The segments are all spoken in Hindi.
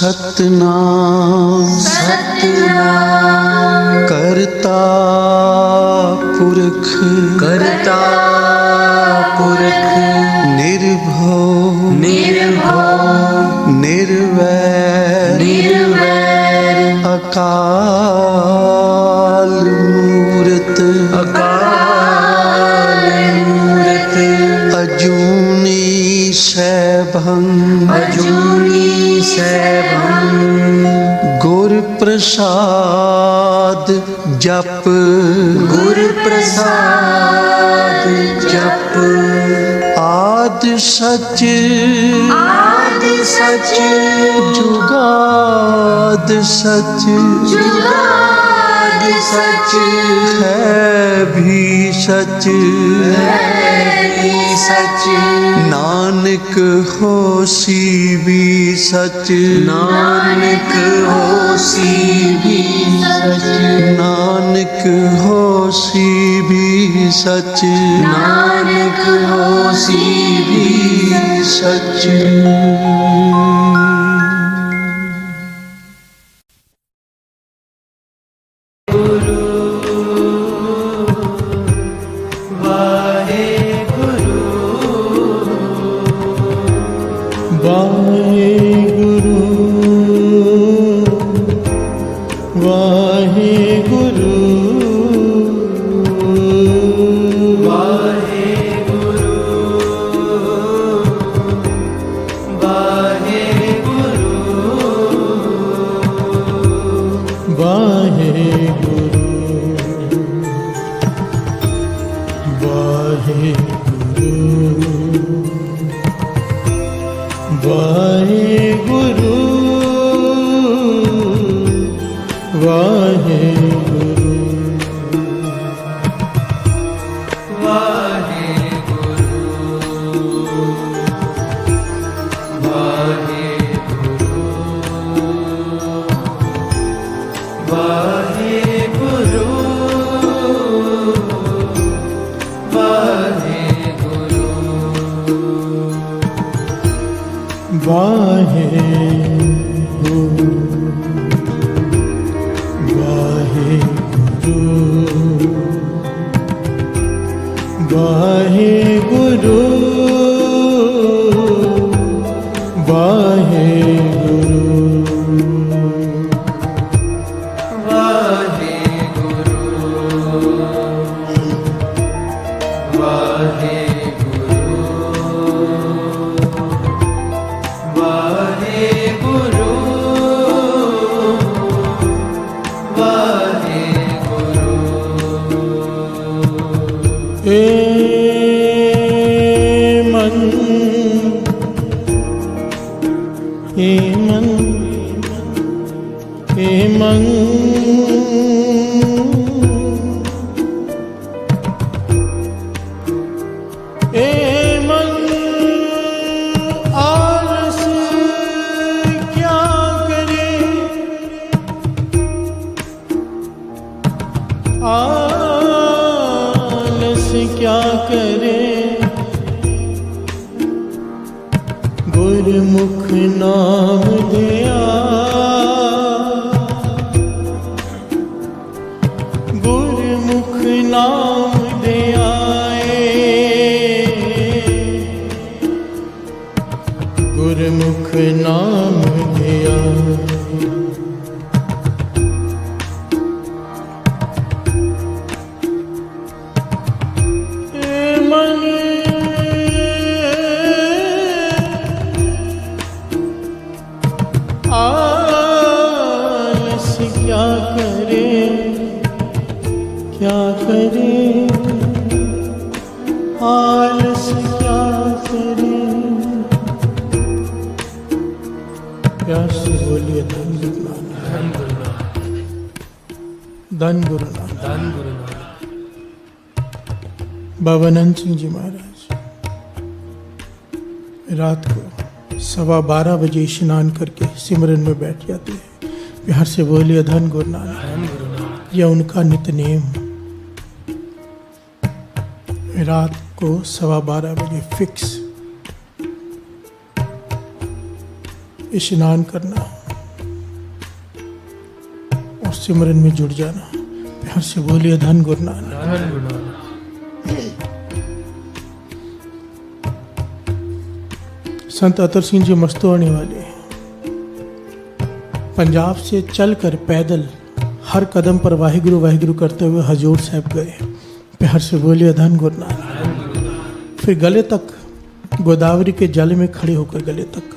सतनाम सतनाम करता पुरख करता पुरख निर्भव निर्भव निर्वैर निर्वैर अकाल मूरत अकाल मूरत अजूनी सैभं अजूनी सैभं गुर प्रसाद जप गुर प्रसाद जप आद सच आदि सच जुगाद सच जुगाद सच है भी सच सच नानक होसी भी सच नानक होसी भी सच नानक होसी भी सच नानक होसी भी सच बाबा नंद सिंह जी महाराज रात को 12:15 बजे स्नान करके सिमरन में बैठ जाते हैं। प्यार से बोलिए धन गुरु नानक। यह उनका नित्यनेम। रात को 12:15 बजे फिक्स स्नान करना। सिमरन में जुड़ जाना। प्यार से बोलिए धन गुरु नानक। धन गुरु नानक। संत अतर सिंह जी मस्तोआनी वाले पंजाब से चलकर पैदल हर कदम पर वाहिगुरु वाहिगुरु करते हुए हजूर साहब गए। प्यार से बोलिए धन गुरु नानक। फिर गले तक गोदावरी के जल में खड़े होकर गले तक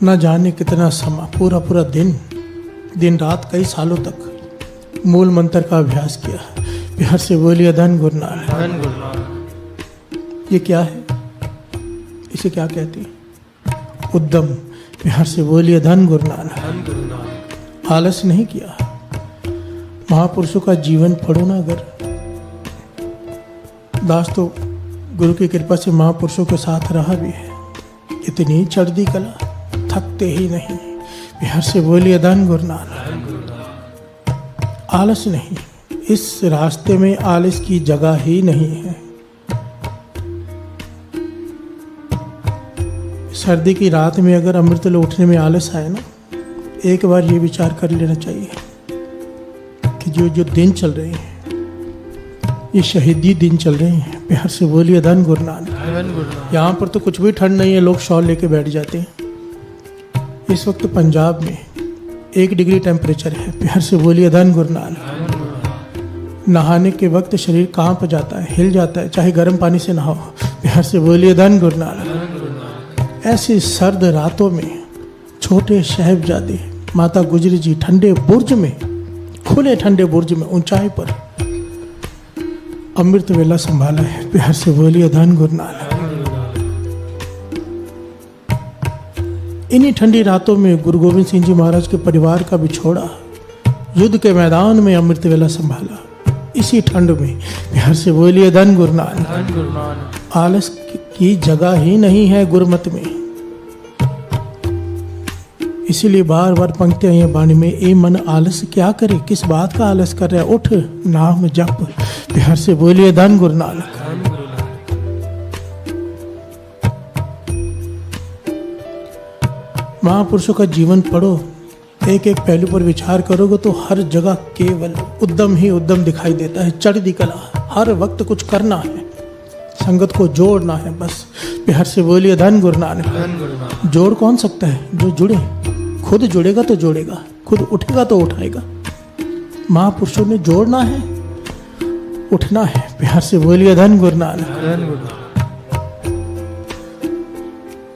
न जाने कितना समय, पूरा पूरा दिन रात कई सालों तक मूल मंत्र का अभ्यास किया। प्यार से बोलिए धन गुरु नानक। धन गुरु नानक। ये क्या है? इसे क्या कहते हैं? उद्यम। प्यार से बोलिए धन गुरु नानक। धन गुरु नानक। आलस नहीं किया। महापुरुषों का जीवन पढ़ो ना अगर, दास तो गुरु की कृपा से महापुरुषों के साथ रहा भी है। इतनी चढ़ती कला, थकते ही नहीं। प्यार से बोलिए धन गुरु नानक। आलस नहीं, इस रास्ते में आलस की जगह ही नहीं है। सर्दी की रात में अगर अमृत लो उठने में आलस आए ना, एक बार ये विचार कर लेना चाहिए कि जो दिन चल रहे हैं ये शहीदी दिन चल रहे हैं। प्यार से बोलिए धन गुरु नानक। धन गुरु नानक। यहाँ पर तो कुछ भी ठंड नहीं है, लोग शॉल लेके बैठ जाते हैं। इस वक्त पंजाब में 1 डिग्री टेम्परेचर है। प्यार से बोलिए धन गुरु नानक। नहाने के वक्त शरीर कांप जाता है, हिल जाता है, चाहे गर्म पानी से नहाओ। प्यार से बोलिए धन गुरु नानक। ऐसी सर्द रातों में छोटे साहिबजादे माता गुजरी जी ठंडे बुर्ज में, खुले ठंडे बुर्ज में ऊंचाई पर अमृत वेला संभाला है। प्यार से बोलिए धन गुरु नानक। इन्हीं ठंडी रातों में गुरु गोविंद सिंह जी महाराज के परिवार का बिछोड़ा युद्ध के मैदान में अमृत वेला संभाला। इसी ठंड में प्यार से बोलिए धन गुरु नानक। धन गुरु नानक। आलस की जगह ही नहीं है गुरमत में। इसीलिए बार बार पंक्तियां हैं बाणी में, ए मन आलस क्या करे, किस बात का आलस कर रहा है, उठ नाम जप। प्यार से बोलिए धन गुरु नानक। धन गुरु नानक। महापुरुषों का जीवन पढ़ो, एक एक पहलू पर विचार करोगे तो हर जगह केवल उद्यम ही उद्यम दिखाई देता है। चढ़ती कला, हर वक्त कुछ करना है, संगत को जोड़ना है बस। प्यार से बोलिए धन गुरु नानक। धन गुरु नानक। जोड़ कौन सकता है? जो जुड़े। खुद जुड़ेगा तो जोड़ेगा, खुद उठेगा तो उठाएगा। महापुरुषों ने जोड़ना है, उठना है। प्यार से बोलिए धन गुरु नानक। धन गुरु नानक।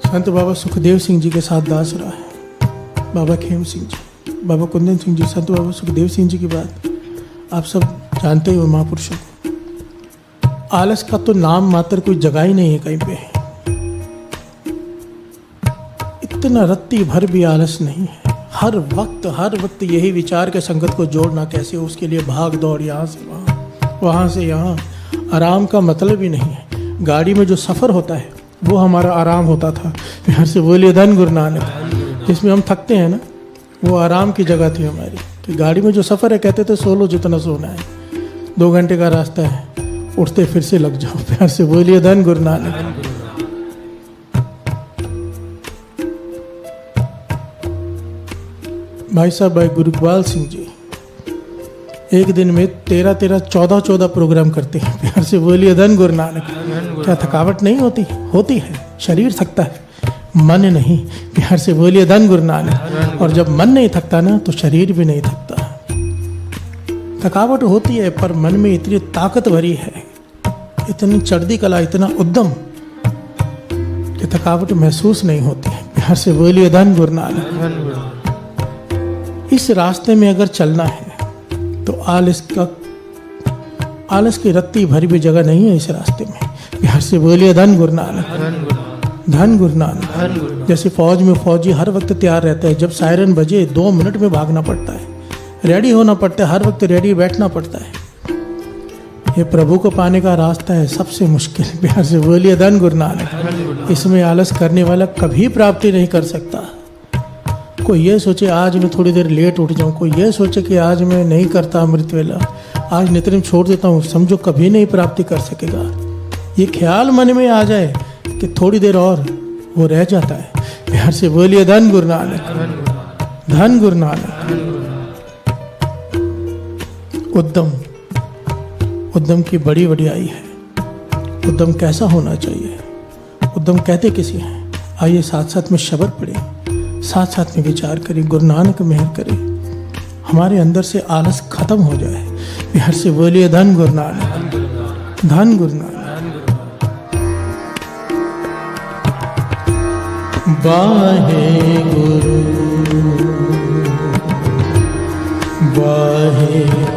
संत बाबा सुखदेव सिंह जी के साथ दास रहा है। बाबा खेम सिंह जी, बाबा कुंदन सिंह जी, संत बाबा सुखदेव सिंह जी की बात आप सब जानते ही हो। महापुरुषों को आलस का तो नाम मात्र कोई जगह ही नहीं है कहीं पे। इतना रत्ती भर भी आलस नहीं है। हर वक्त यही विचार के संगत को जोड़ना कैसे हो, उसके लिए भाग दौड़, यहाँ से वहाँ, वहाँ से यहाँ। आराम का मतलब ही नहीं है। गाड़ी में जो सफ़र होता है वो हमारा आराम होता था। प्यार से बोलिए धन गुरु नानक। जिसमें हम थकते हैं ना, वो आराम की जगह थी हमारी। कि गाड़ी में जो सफ़र है, कहते थे सो लो जितना सोना है, 2 घंटे का रास्ता है, उठते फिर से लग जाओ। प्यार से बोलिए धन गुरु नानक। भाई साहब, भाई गुरु इकबाल सिंह जी एक दिन में 13-14 प्रोग्राम करते हैं। प्यार से बोलिए धन गुरु नानक। क्या थकावट नहीं होती? होती है। शरीर थकता है, मन नहीं। प्यार से बोलिए धन गुरु नानक। और जब मन नहीं थकता ना, तो शरीर भी नहीं थकता। थकावट होती है, पर मन में इतनी ताकत भरी है, इतनी चढ़ती कला, इतना उद्यम कि थकावट महसूस नहीं होती। प्यार से बोलिए धन गुरु नानक। इस रास्ते में अगर चलना है तो आलस की रत्ती भरी भी जगह नहीं है इस रास्ते में। प्यार से बोलिए धन गुरु नानक। धन गुरु नानक। जैसे फौज में फौजी हर वक्त तैयार रहता है, जब सायरन बजे 2 मिनट में भागना पड़ता है, रेडी होना पड़ता है, हर वक्त रेडी बैठना पड़ता है। ये प्रभु को पाने का रास्ता है सबसे मुश्किल। प्यार से बोलिए धन गुरु नानक। इसमें आलस करने वाला कभी प्राप्ति नहीं कर सकता। कोई ये सोचे आज मैं थोड़ी देर लेट उठ जाऊं, कोई ये सोचे कि आज मैं नहीं करता अमृत वेला, आज नित्यनेम छोड़ देता हूँ, समझो कभी नहीं प्राप्ति कर सकेगा। ये ख्याल मन में आ जाए कि थोड़ी देर और, वो रह जाता है। प्यार से बोलिए धन गुरु नानक। धन गुरु नानक। उद्यम की बड़ी वडियाई है। उद्यम कैसा होना चाहिए, उद्यम कहते किसी हैं। आइए साथ साथ में शब्द पढ़े, साथ साथ में विचार करें। गुरु नानक मेहर करे, हमारे अंदर से आलस खत्म हो जाए। बिहार से बोलिए धन गुरु नानक, धन गुरु नानक। वाहे गुरु वाहे गुरु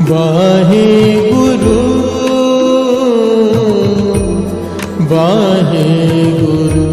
वाहे गुरु वाहे गुरु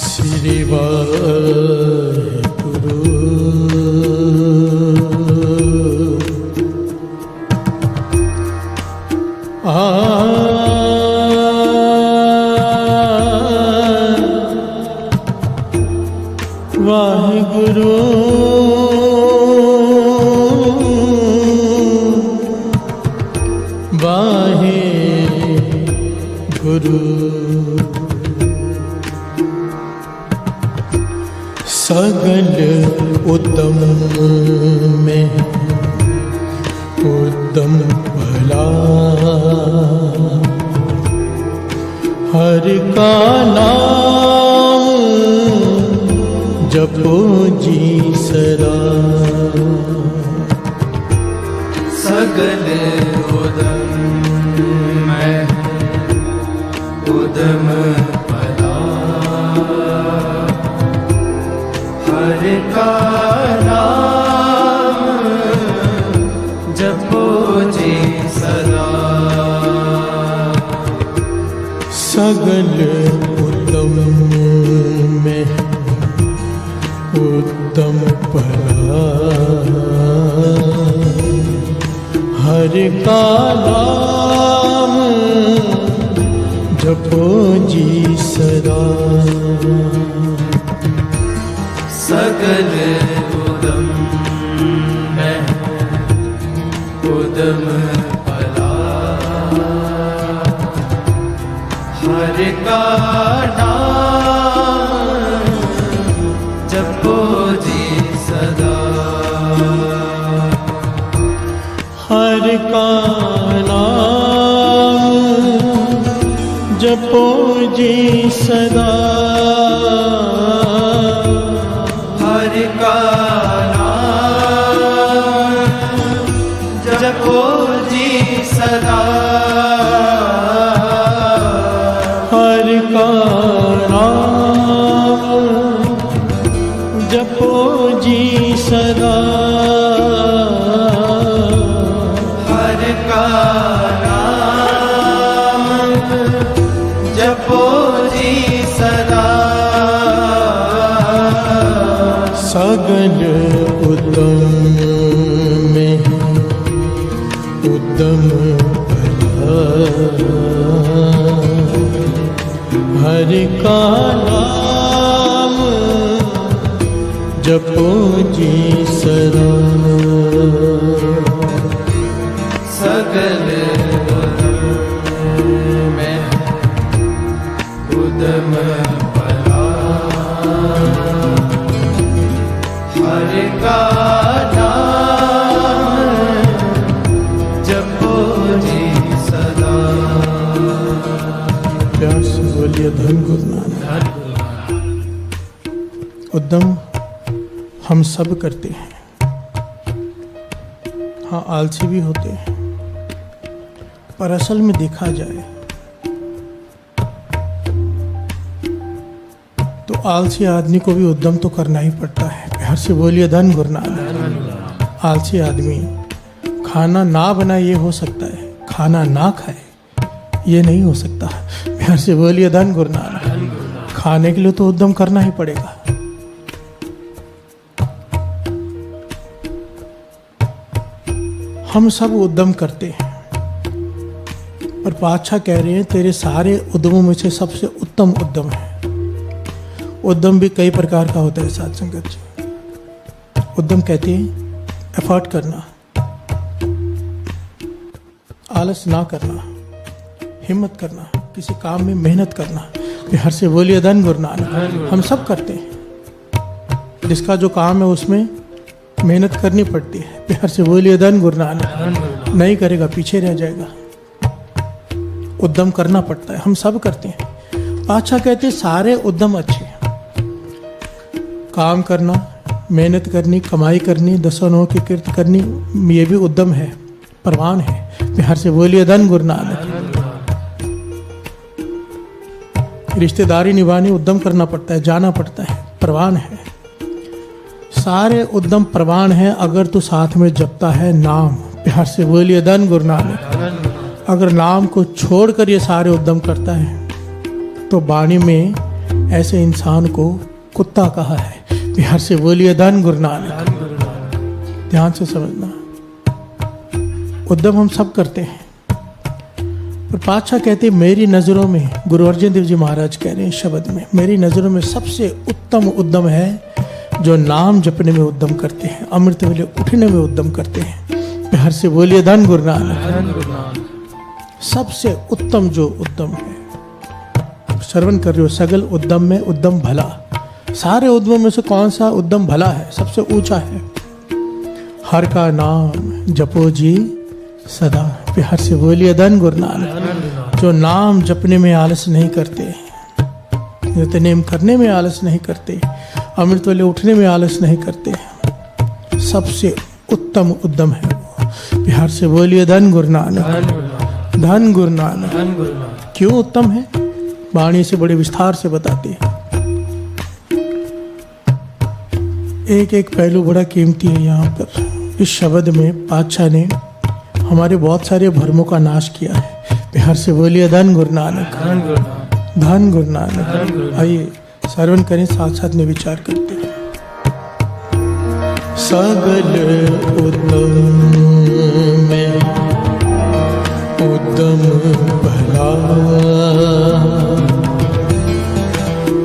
श्री वाहेगुरु वाहेगुरु वाहेगुरु सगल उद्यम में उद्यम भला, हर का नाम जपो जी सदा। सगल उद्यम में उद्यम भला, हर का नाम जपो जी सदा। सगल उद्यम में उद्यम भला, हर का नाम जपो जी सदा। सगल उद्यम में उद्यम भला, हर का नाम जपो जी सदा। हर का नाम जपो जी सदा। हर का नाम जपो जी सदा। हर का नाम जपो जी सदा। हर का नाम जपो जी सदा। सगल उद्यम में उद्यम भला, हर का नाम जपो जी सदा। सगल उद्यम में उद्यम भला, हर का नाम जपो जी सदा। प्यार से बोलिए धन गुरु नानक। उद्यम हम सब करते हैं, हाँ आलसी भी होते हैं, पर असल में देखा जाए तो आलसी आदमी को भी उद्यम तो करना ही पड़ता है। प्यार से बोलिए धन गुरु नानक। आलसी आदमी खाना ना बनाए ये हो सकता है, खाना ना खाए ये नहीं हो सकता। प्यार से बोलिए धन गुरु नानक। खाने के लिए तो उद्यम करना ही पड़ेगा। हम सब उद्यम करते हैं, और पातशाह कह रहे हैं तेरे सारे उद्यमों में से सबसे उत्तम उद्यम है। उद्यम भी कई प्रकार का होता है साथ संगत जी। उद्यम कहते हैं एफर्ट करना, आलस ना करना, हिम्मत करना, किसी काम में मेहनत करना। हर से बोलिए धन गुरु नानक। हम सब करते हैं, जिसका जो काम है उसमें मेहनत करनी पड़ती है। हर से बोलिए धन गुरु नानक। नहीं करेगा पीछे रह जाएगा। उद्यम करना पड़ता है, हम सब करते हैं। पातशाह कहते हैं सारे उद्यम अच्छे हैं। काम करना, मेहनत करनी, कमाई करनी, दसों नौ की कीर्त करनी, ये भी उद्यम है, परवान है। हर से बोलिए धन गुरु नानक। रिश्तेदारी निभानी, उद्यम करना पड़ता है, जाना पड़ता है, परवान है। सारे उद्यम परवान है अगर तू साथ में जपता है नाम। प्यार से बोलिए धन गुरु नानक। अगर नाम को छोड़कर ये सारे उद्यम करता है तो वाणी में ऐसे इंसान को कुत्ता कहा है। प्यार से बोलिए धन गुरु नानक। ध्यान से समझना, उद्यम हम सब करते हैं, पर पातशाह कहते हैं मेरी नज़रों में, गुरु अर्जन देव जी महाराज कह रहे हैं शब्द में, मेरी नज़रों में सबसे उत्तम उद्यम है जो नाम जपने में उद्यम करते हैं, अमृत वेले उठने में उद्यम करते हैं। प्यार से बोलिए धन गुरु नानक। सबसे उत्तम जो उद्यम है, श्रवण कर रहे हो, सगल उद्यम में उद्यम भला। सारे उद्यमों में से कौन सा उद्यम भला है, सबसे ऊंचा है? हर का नाम जपो जी सदा। प्यार से बोलिए धन गुरु नानक। जो नाम जपने में आलस नहीं करते, नित्यनेम करने में आलस नहीं करते, अमृत वाले उठने में आलस नहीं करते, सबसे उत्तम उद्यम है वो। प्यार से बोलिए धन गुरु नानक। धन गुरु नानक। क्यों उत्तम है? वाणी से बड़े विस्तार से बताते हैं। एक एक पहलू बड़ा कीमती है। यहाँ पर इस शब्द में पातशाह ने हमारे बहुत सारे भ्रमों का नाश किया है। प्यार से बोलिए धन गुरु नानक। धन गुरु नानक। आइए श्रवण करें, साथ साथ में विचार करते हैं। सगल उद्यम में उद्यम भला,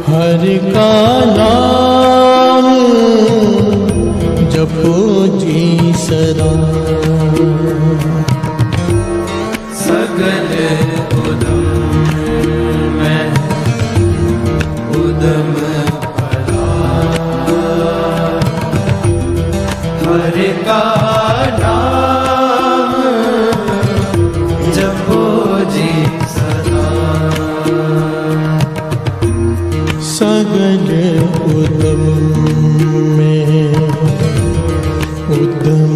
हरि का नाम जपो जी सदा। सगल उद्यम में उद्यम भला, हरि का नाम जपो जी सदा। सगल उद्यम में उद्यम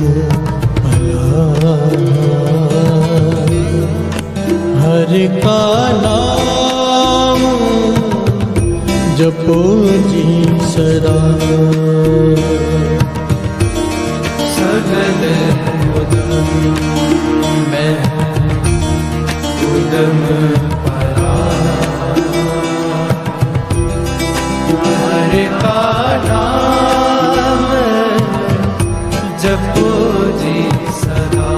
भला, हरि का नाम जपो जी सदा। सगल उद्यम में उद्यम भला, हरि का नाम जपो जी सदा।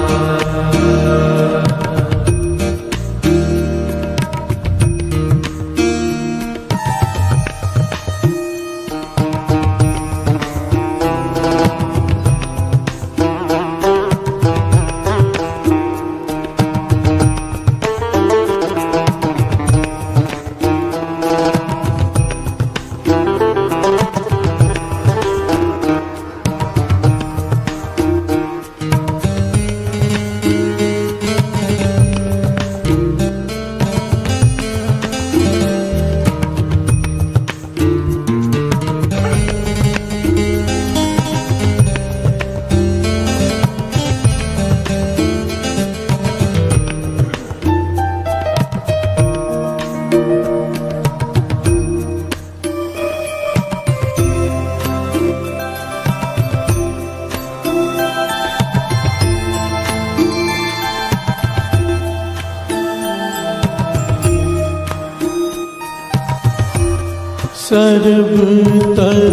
सर्वतर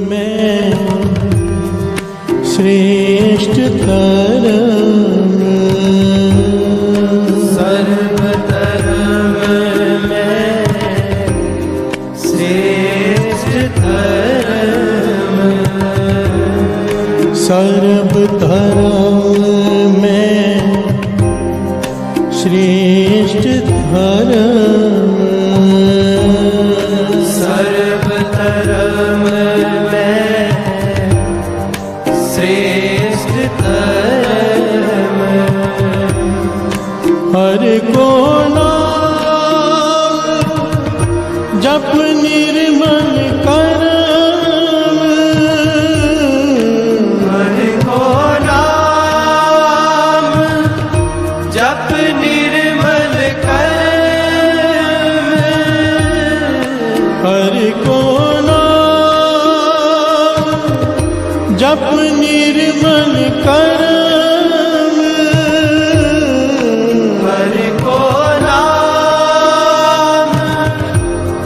में श्रेष्ठ तर सर्व धर्म में श्रेष्ठ धर्म, सर्व धर्म में श्रेष्ठ धर्म, हर को नाम जप निर्मल करम, हरि को नाम जप निर्मल कर्म, हर को नाम जप निर्मल करम, हरि को नाम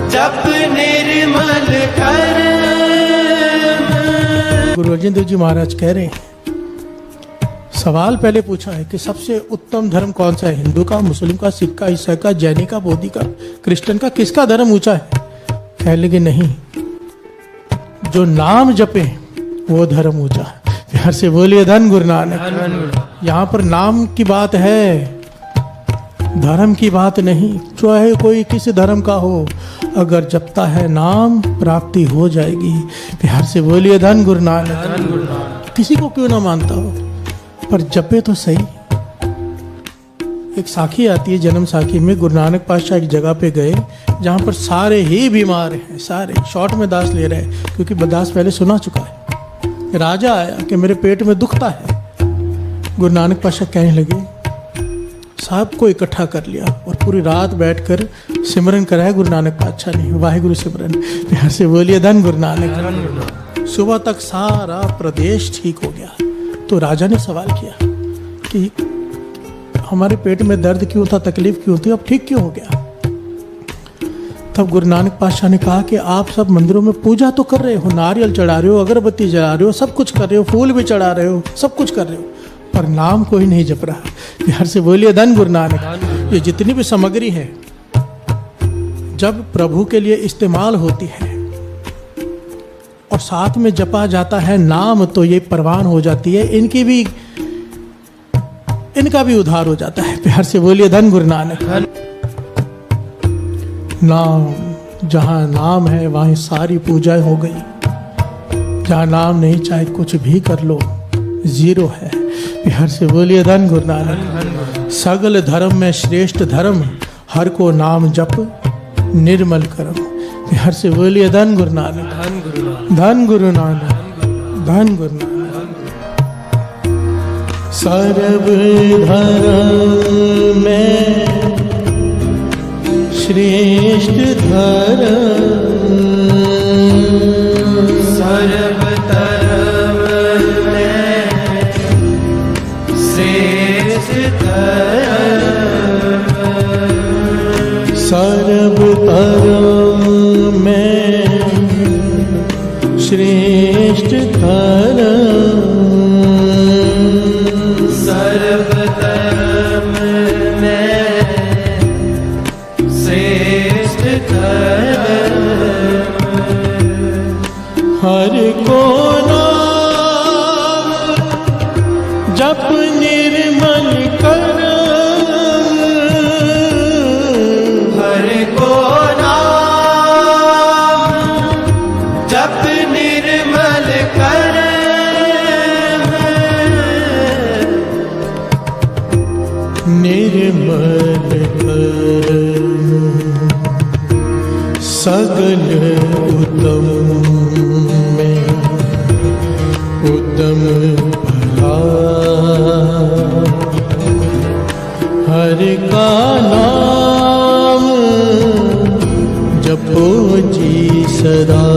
जप निर्मल कर्म। गुरु अर्जन देव जी महाराज कह रहे हैं, सवाल पहले पूछा है कि सबसे उत्तम धर्म कौन सा है, हिंदू का, मुस्लिम का, सिख का, ईसाई का, जैनी का, बौद्धी का, क्रिश्चियन का, किसका धर्म ऊंचा है? कह लगे नहीं, जो नाम जपे वो धर्म ऊंचा है। प्यार से बोलिए धन गुरु नानक। यहाँ पर नाम की बात है, धर्म की बात नहीं। चाहे कोई किसी धर्म का हो, अगर जपता है नाम प्राप्ति हो जाएगी। प्यार से बोलिए धन गुरु नानक। किसी को क्यों ना मानता हो, पर जपे तो सही। एक साखी आती है, जन्म साखी में गुरु नानक पातशाह एक जगह पे गए जहाँ पर सारे ही बीमार हैं, सारे शॉर्ट में दास ले रहे हैं, क्योंकि दास पहले सुना चुका है। राजा आया कि मेरे पेट में दुखता है। गुरु नानक पातशाह कहने लगे, सबको इकट्ठा कर लिया और पूरी रात बैठकर सिमरन कराया गुरु नानक पातशाह ने, वाहिगुरु सिमरन। प्यार से बोलिए धन गुरु नानक। सुबह तक सारा प्रदेश ठीक हो गया। तो राजा ने सवाल किया कि हमारे पेट में दर्द क्यों था, तकलीफ क्यों थी, अब ठीक क्यों हो गया? तब गुरु नानक पातशाह ने कहा कि आप सब मंदिरों में पूजा तो कर रहे हो, नारियल चढ़ा रहे हो, अगरबत्ती जला रहे हो, सब कुछ कर रहे हो, फूल भी चढ़ा रहे हो, सब कुछ कर रहे हो, पर नाम कोई नहीं जप रहा। प्यार से बोलिए धन गुरु नानक। ये जितनी भी सामग्री है जब प्रभु के लिए इस्तेमाल होती है और साथ में जपा जाता है नाम, तो ये परवान हो जाती है, इनका भी उद्धार हो जाता है। प्यार से बोलिए धन गुरु नानक। नाम, जहां नाम है वहीं सारी पूजाएं हो गई। जहां नाम नहीं, चाहे कुछ भी कर लो, जीरो है। प्यार से बोलिए धन गुरु नानक। सगल धर्म में श्रेष्ठ धर्म, हर को नाम जप निर्मल करम। प्यार से बोलिए धन गुरु नानक। धन गुरु नानक, धन गुरु नानक। सर्व धर्म में श्रेष्ठ धर्म, सर्व धर्म में श्रेष्ठ धर्म, सर्व धर्म में श्रेष्ठ धर्म, सर्व धर्म में श्रेष्ठ धर्म, हर को नाम जप निर्मल करम, हरि को नाम जप निर्मल करम, निर्मल करम सगल उत्तम में उत्तम भला, हर का नाम जपो जी सदा,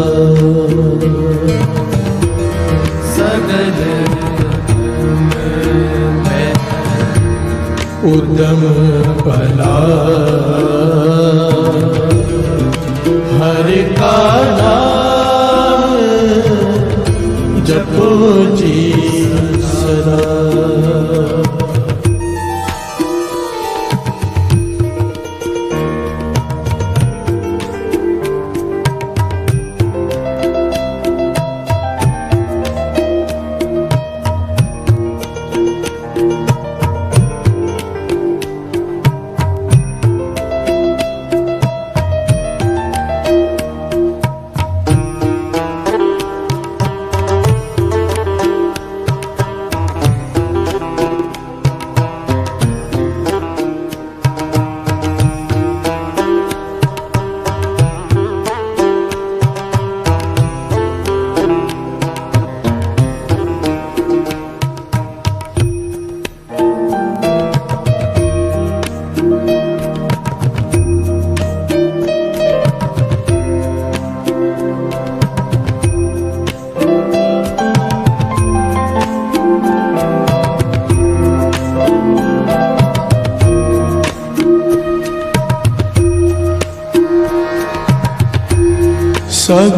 सगल में उत्तम भला, हर का नाम जपो जी सदा।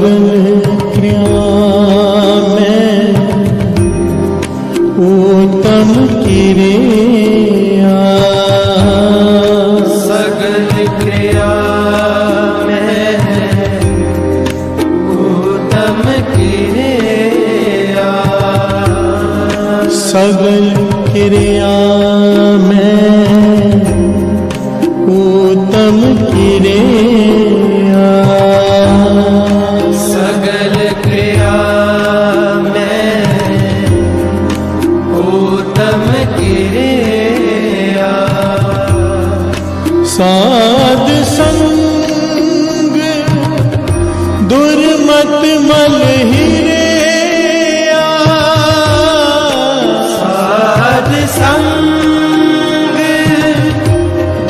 सगल क्रिया में उत्तम क्रिया, सगल क्रिया में उत्तम क्रिया, सगल क्रिया में उत्तम क्रिया, सगल क्रिया में उत्तम क्रिया, साध संग दुर्मत मल हिरेया, साध संग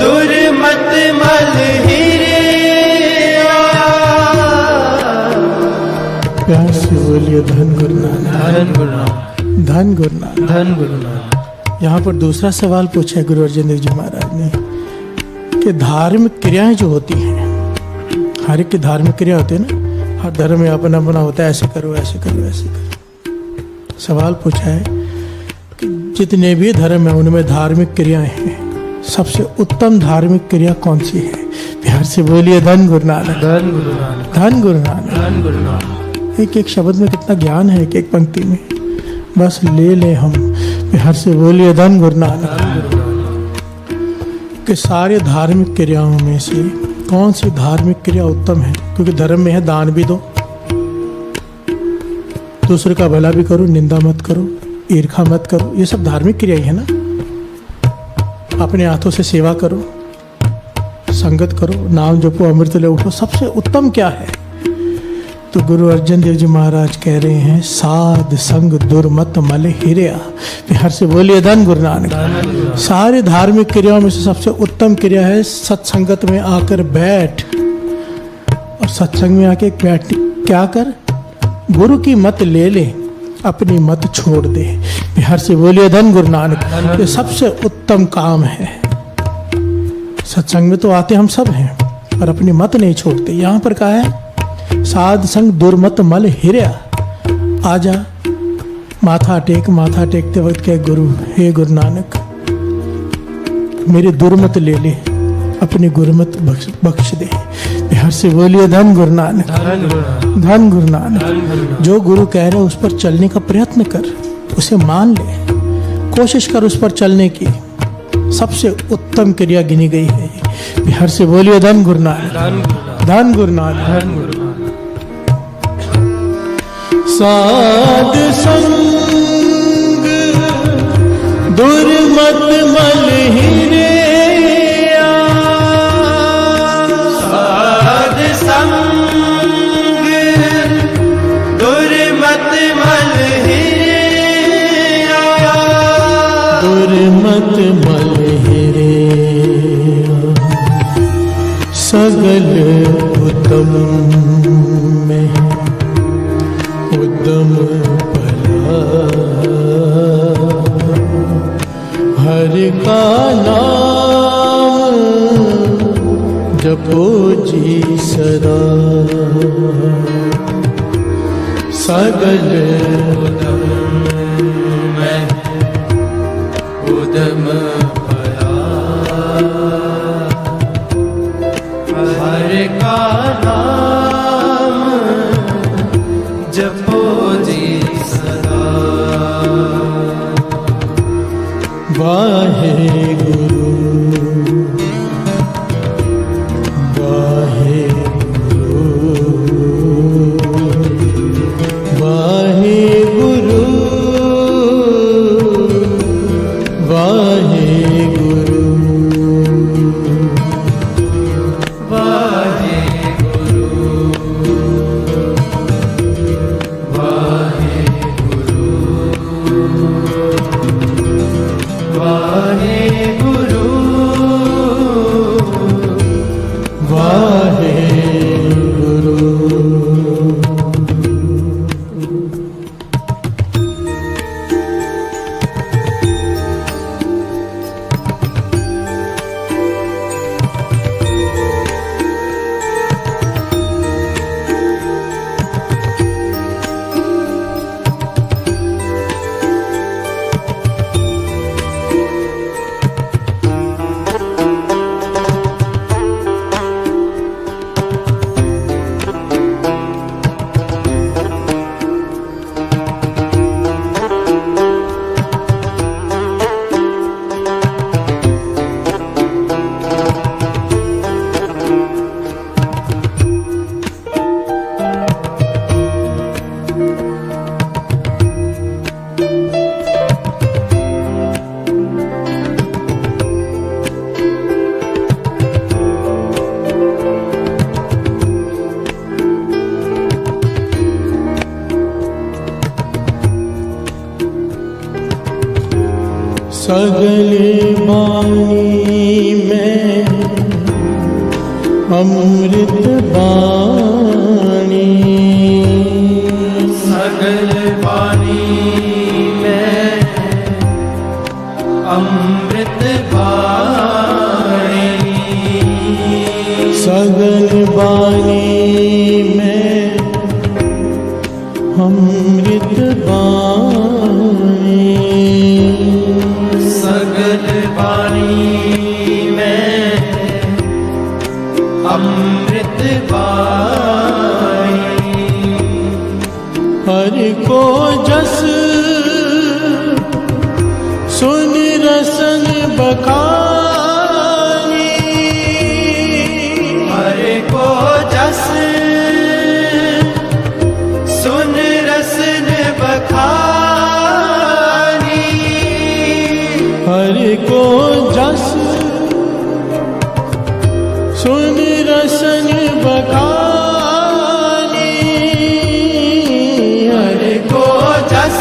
दुर्मत मल हिरेया, प्यार से बोलिए धन गुरु नानक, धन गुरु नानक, धन गुरु नानक। धन गुरु नानक। यहाँ पर दूसरा सवाल पूछा है गुरु अर्जन देव जी महाराज ने कि धार्मिक क्रियाएं जो होती हैं, हर एक की धार्मिक क्रिया होती है ना, हर धर्म में अपना अपना होता है, ऐसे करो ऐसे करो ऐसे करो। सवाल पूछा है कि जितने भी धर्म हैं उनमें धार्मिक क्रियाएं हैं, सबसे उत्तम धार्मिक क्रिया कौन सी है? प्यार से बोलिए धन गुरु नानक, धन गुरु नानक, धन गुरु नानक। धन गुरु नानक। एक एक शब्द में कितना ज्ञान है, एक एक पंक्ति में, बस ले ले हम। प्यार से बोलिए धन गुरु नानक। धन गुरु नानक। कि सारे धार्मिक क्रियाओं में से कौन सी धार्मिक क्रिया उत्तम है? क्योंकि धर्म में है दान भी दो, दूसरे का भला भी करो, निंदा मत करो, ईर्खा मत करो, ये सब धार्मिक क्रिया ही है ना। अपने हाथों से सेवा करो, संगत करो, नाम जपो, अमृत ले उठो, सबसे उत्तम क्या है? तो गुरु अर्जन देव जी महाराज कह रहे हैं साध संग दुर्मत मल हिरिया। प्यार से बोलिए धन गुरु नानक। सारे धार्मिक क्रियाओं में से सबसे उत्तम क्रिया है सत्संगत में आकर बैठ, और सत्संग में आके बैठ क्या कर? गुरु की मत ले ले, अपनी मत छोड़ दे। प्यार से बोलिए धन गुरु नानक। ये सबसे उत्तम काम है। सत्संग में तो आते हम सब हैं, पर अपनी मत नहीं छोड़ते। यहाँ पर कहा है साध संग दुर्मत मल हिरिया। आजा माथा टेक, माथा टेकते वक्त कहे गुरु, हे गुरु नानक मेरी दुर्मत ले ले, अपनी गुरुमत बख्श दे। प्यार से बोलिए धन गुरु नानक, धन गुरु नानक। धन गुरु नानक। धन गुरु नानक। जो गुरु कह रहे उस पर चलने का प्रयत्न कर, उसे मान ले, कोशिश कर उस पर चलने की। सबसे उत्तम क्रिया गिनी गई है। प्यार से बोलिए धन गुरु नानक, धन गुरु नानक। धन गुरु नानक। धन गुरु नानक। साध संग दुर्मत मल हिरिया, साध संग दुर्मत मल हिरिया, दुर्मत मल हिरिया, सगल उत्तम में उद्यम भला, हर का नाम जपो जी सदा, सगल उदम में उदम भला, हर का नाम जपो जी सदा। वाहे गुरु, वाहे गुरु, वाहे गुरु, वाहे गुरु, वाहे गुरु, वाहे गुरु, वाहे गुरु, सगले बानी में अमृत बानी, सगल बानी में अमृत बाणी, सगल बानी में अमृत बानी, सगल बाणी में अमृत बाणी, हरि को जस सुन रसन बखानी, हरि को जस सुन रसन बखानी, हरि को जस सुन रसन बखानी, हरि को जस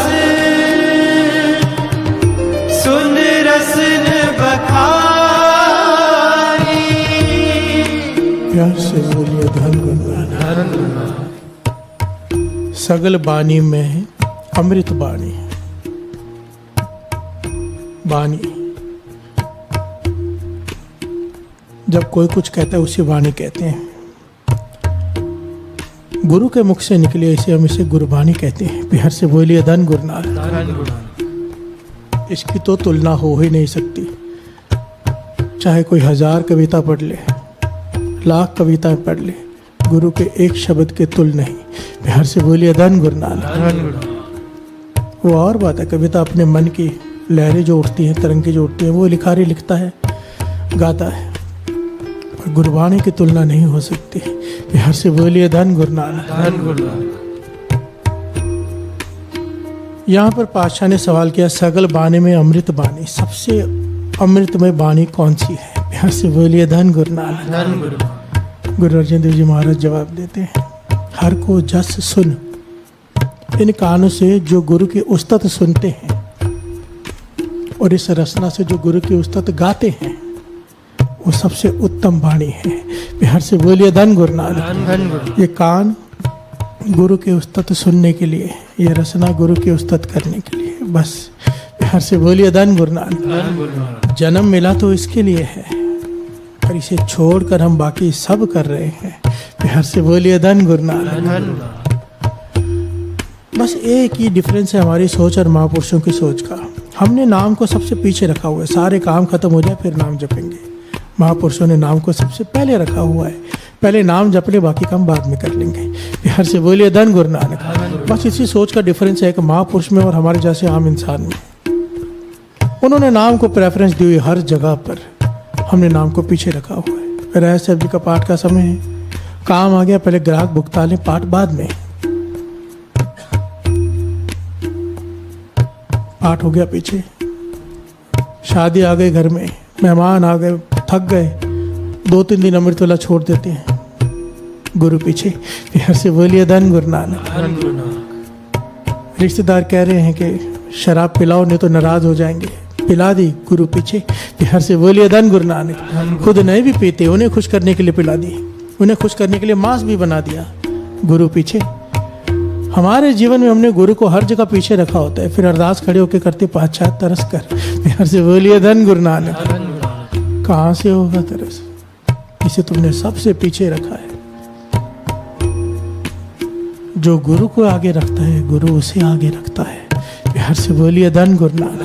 सुन रसन बखानी। प्यार से बोलिए धन गुणगान। सगल बानी में अमृत बानी, बानी जब कोई कुछ कहता है उसे वाणी कहते हैं। गुरु के मुख से निकले इसे हम इसे गुरबानी कहते हैं। प्यार से बोलिए धन गुरुनानक। इसकी तो तुलना हो ही नहीं सकती। चाहे कोई 1000 कविता पढ़ ले, लाख कविताएं पढ़ ले, गुरु के एक शब्द के तुल नहीं। प्यार से बोलिए धन गुरुनानक। वो और बात है, कविता अपने मन की लहरें जो उठती हैं, तरंगे जो उठती हैं, वो लिखारी लिखता है, गाता है, और गुरबाणी की तुलना नहीं हो सकती। प्यार से बोलिए धन गुरुनानक। यहाँ पर पातशाह ने सवाल किया, सगल बाणी में अमृत बाणी, सबसे अमृतमय बाणी कौन सी है? प्यार से बोलिए धन गुरुनानक। गुरु अर्जन देव जी महाराज जवाब देते हैं, हर को जस सुन। इन कानों से जो गुरु की उस्तत सुनते हैं और इस रचना से जो गुरु की उस्तत गाते हैं, वो सबसे उत्तम वाणी है। प्यार से बोलिए धन गुरुनानक। ये कान गुरु के उस्तत सुनने के लिए, ये रचना गुरु की उस्तत करने के लिए, बस। प्यार से बोलिए धन गुरुनानक। जन्म मिला तो इसके लिए है, और इसे छोड़कर हम बाकी सब कर रहे हैं। प्यार से बोलिए धन गुरुनानक। बस एक ही डिफरेंस है हमारी सोच और महापुरुषों की सोच का। हमने नाम को सबसे पीछे रखा हुआ है, सारे काम खत्म हो जाए फिर नाम जपेंगे। महापुरुषों ने नाम को सबसे पहले रखा हुआ है, पहले नाम जप ले, बाकी काम बाद में कर लेंगे। प्यार से बोलिए धन गुरुनानक। बस इसी सोच का डिफरेंस है कि महापुरुष में और हमारे जैसे आम इंसान में। उन्होंने नाम को प्रेफरेंस दी हुई हर जगह पर, हमने नाम को पीछे रखा हुआ है। राय साहब जी का पाठ का समय है, काम आ गया पहले ग्राहक भुगता ले, पाठ बाद में। पाठ हो गया पीछे, शादी आ गई घर में, मेहमान आ गए, थक गए, 2-3 दिन अमृत वाला छोड़ देते हैं, गुरु पीछे। प्यार से बोलिए धन गुरुनानक। रिश्तेदार कह रहे हैं कि शराब पिलाओ नहीं तो नाराज हो जाएंगे, पिला दी, गुरु पीछे। प्यार से बोलिए धन गुरुनानक। खुद नहीं भी पीते, उन्हें खुश करने के लिए पिला दी, उन्हें खुश करने के लिए मांस भी बना दिया, गुरु पीछे। हमारे जीवन में हमने गुरु को हर जगह पीछे रखा होता है, फिर अरदास खड़े होकर करते, पातशाह तरस कर। प्यार से बोलिए धन गुरुनानक। कहाँ से होगा तरस? इसे तुमने सबसे पीछे रखा है। जो गुरु को आगे रखता है, गुरु उसे आगे रखता है। प्यार से बोलिए धन गुरुनानक।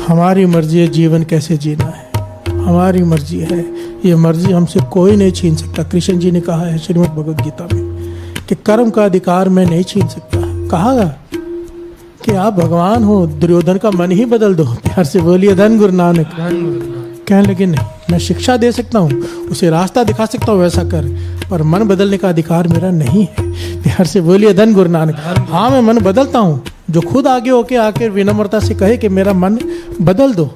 हमारी मर्जी है जीवन कैसे जीना है, हमारी मर्जी है, ये मर्जी हमसे कोई नहीं छीन सकता। कृष्ण जी ने कहा है श्रीमद् भगवद गीता में कि कर्म का अधिकार मैं नहीं छीन सकता। कहा कि आप भगवान हो, दुर्योधन का मन ही बदल दो। प्यार से बोलिए धन गुरुनानक। कहने लगे नहीं, मैं शिक्षा दे सकता हूँ, उसे रास्ता दिखा सकता हूँ, वैसा कर, पर मन बदलने का अधिकार मेरा नहीं है। प्यार से बोलिए धन गुरुनानक। हाँ, मैं मन बदलता हूँ, जो खुद आगे होके आकर विनम्रता से कहे कि मेरा मन बदल दो।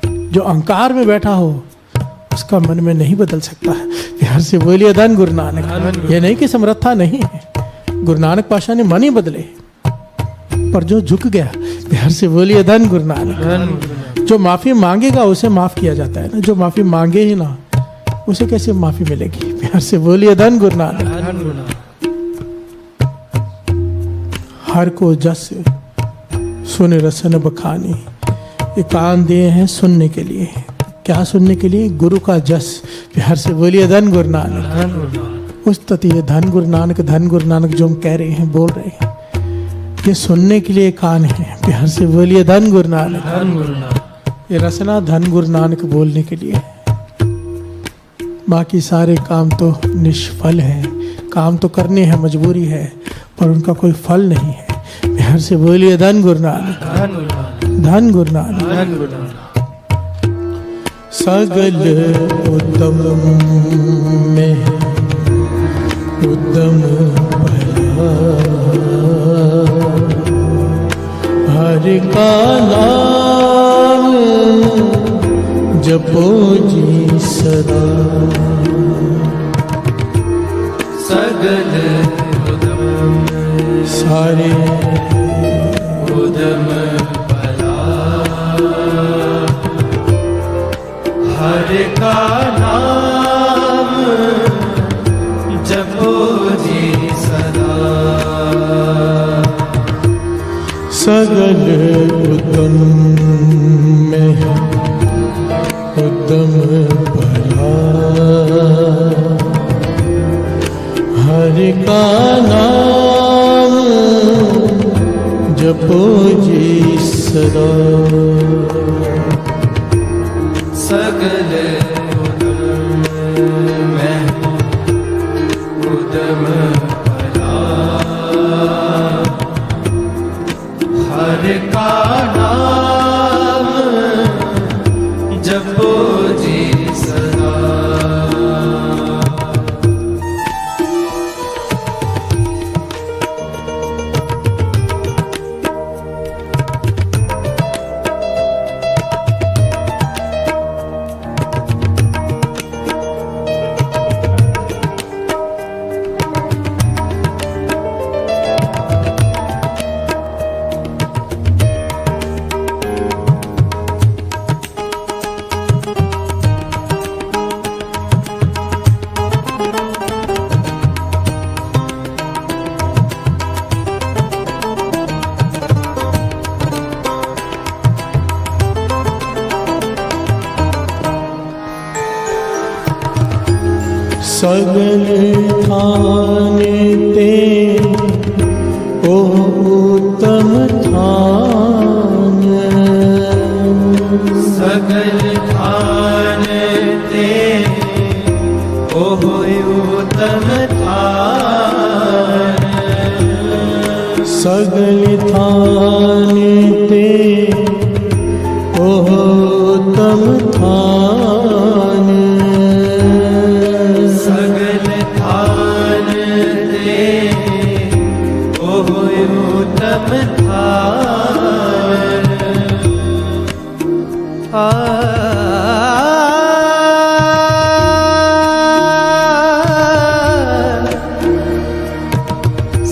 जो अहंकार में बैठा हो उसका मन में नहीं बदल सकता है। प्यार से बोलिए धन गुरुनानक। ये नहीं कि समर्था नहीं है, गुरु नानक पातशाह ने मन ही बदले, पर जो झुक गया, प्यार से बोलिए धन गुरु नानक। धन गुरु नानक। जो माफी मांगेगा उसे माफ किया जाता है ना, जो माफी मांगे ही ना उसे कैसे माफी मिलेगी। प्यार से बोलिए धन गुरु नानक। धन गुरु नानक। हर को जस सुन रसन बखानी, ये कान दिए हैं सुनने के लिए। क्या सुनने के लिए? गुरु का जस। प्यार से बोलिए धन गुरु नानक। धन गुरु नानक। उस तथ्य ये धन गुरु नानक जो हम कह रहे हैं, बोल रहे हैं, ये सुनने के लिए कान है। प्यार से बोलिए धन गुरु नानक। धन गुरु नानक। ये रसना धन गुरु नानक बोलने के लिए है। बाकी सारे काम तो निष्फल है। काम तो करने हैं, मजबूरी है, पर उनका कोई फल नहीं है। प्यार से बोलिए धन गुरु नानक। धन गुरु नानक। धन गुरु नानक। धन गुरु नानक। सगल उत्तम में उत्तम भला, हरि का नाम जपो जी सदा। सगल उदम सारे उदम भला, हरि का नाम जपो जी सदा। सगल उत्तम में उत्तम भला, हरि का नाम जपो जी सदा। सगल उदम में उदम भला, हरि का नाम जपो जी सदा। सगल थान ते ओ उत्तम थान, सगल थान ते ओह उत्तम थान। सगल थान ते ओ उत्तम थान, सगल थान ते ओह उत्तम थान।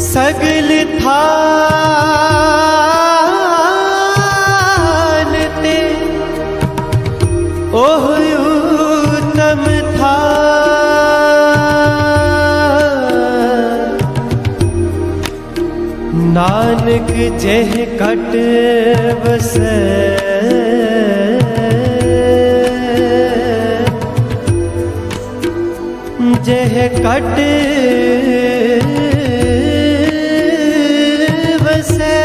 सगल थान ते ओह उत्तम थान। नानक जह कट बसै, जह कट बसै।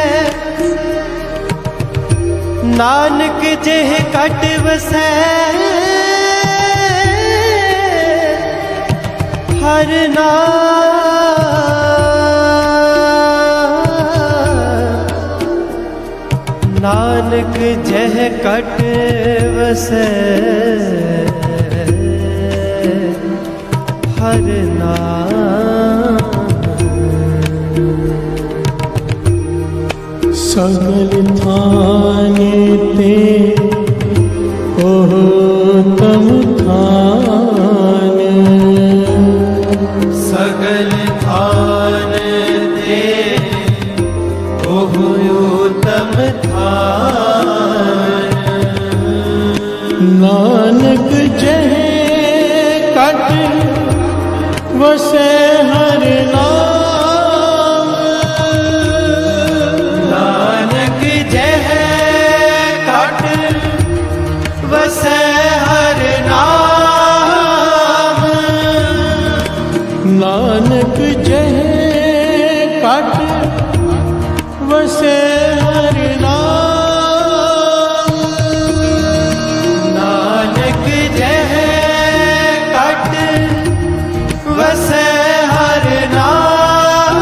नानक जह कट बसै, हर नाम। नानक जह कट बसै, हर नाम। सगल थान ते ओह उत्तम थान, सगल थान ते ओह घट वसे हरि नाम। नानक जह कट वसै हर नाम।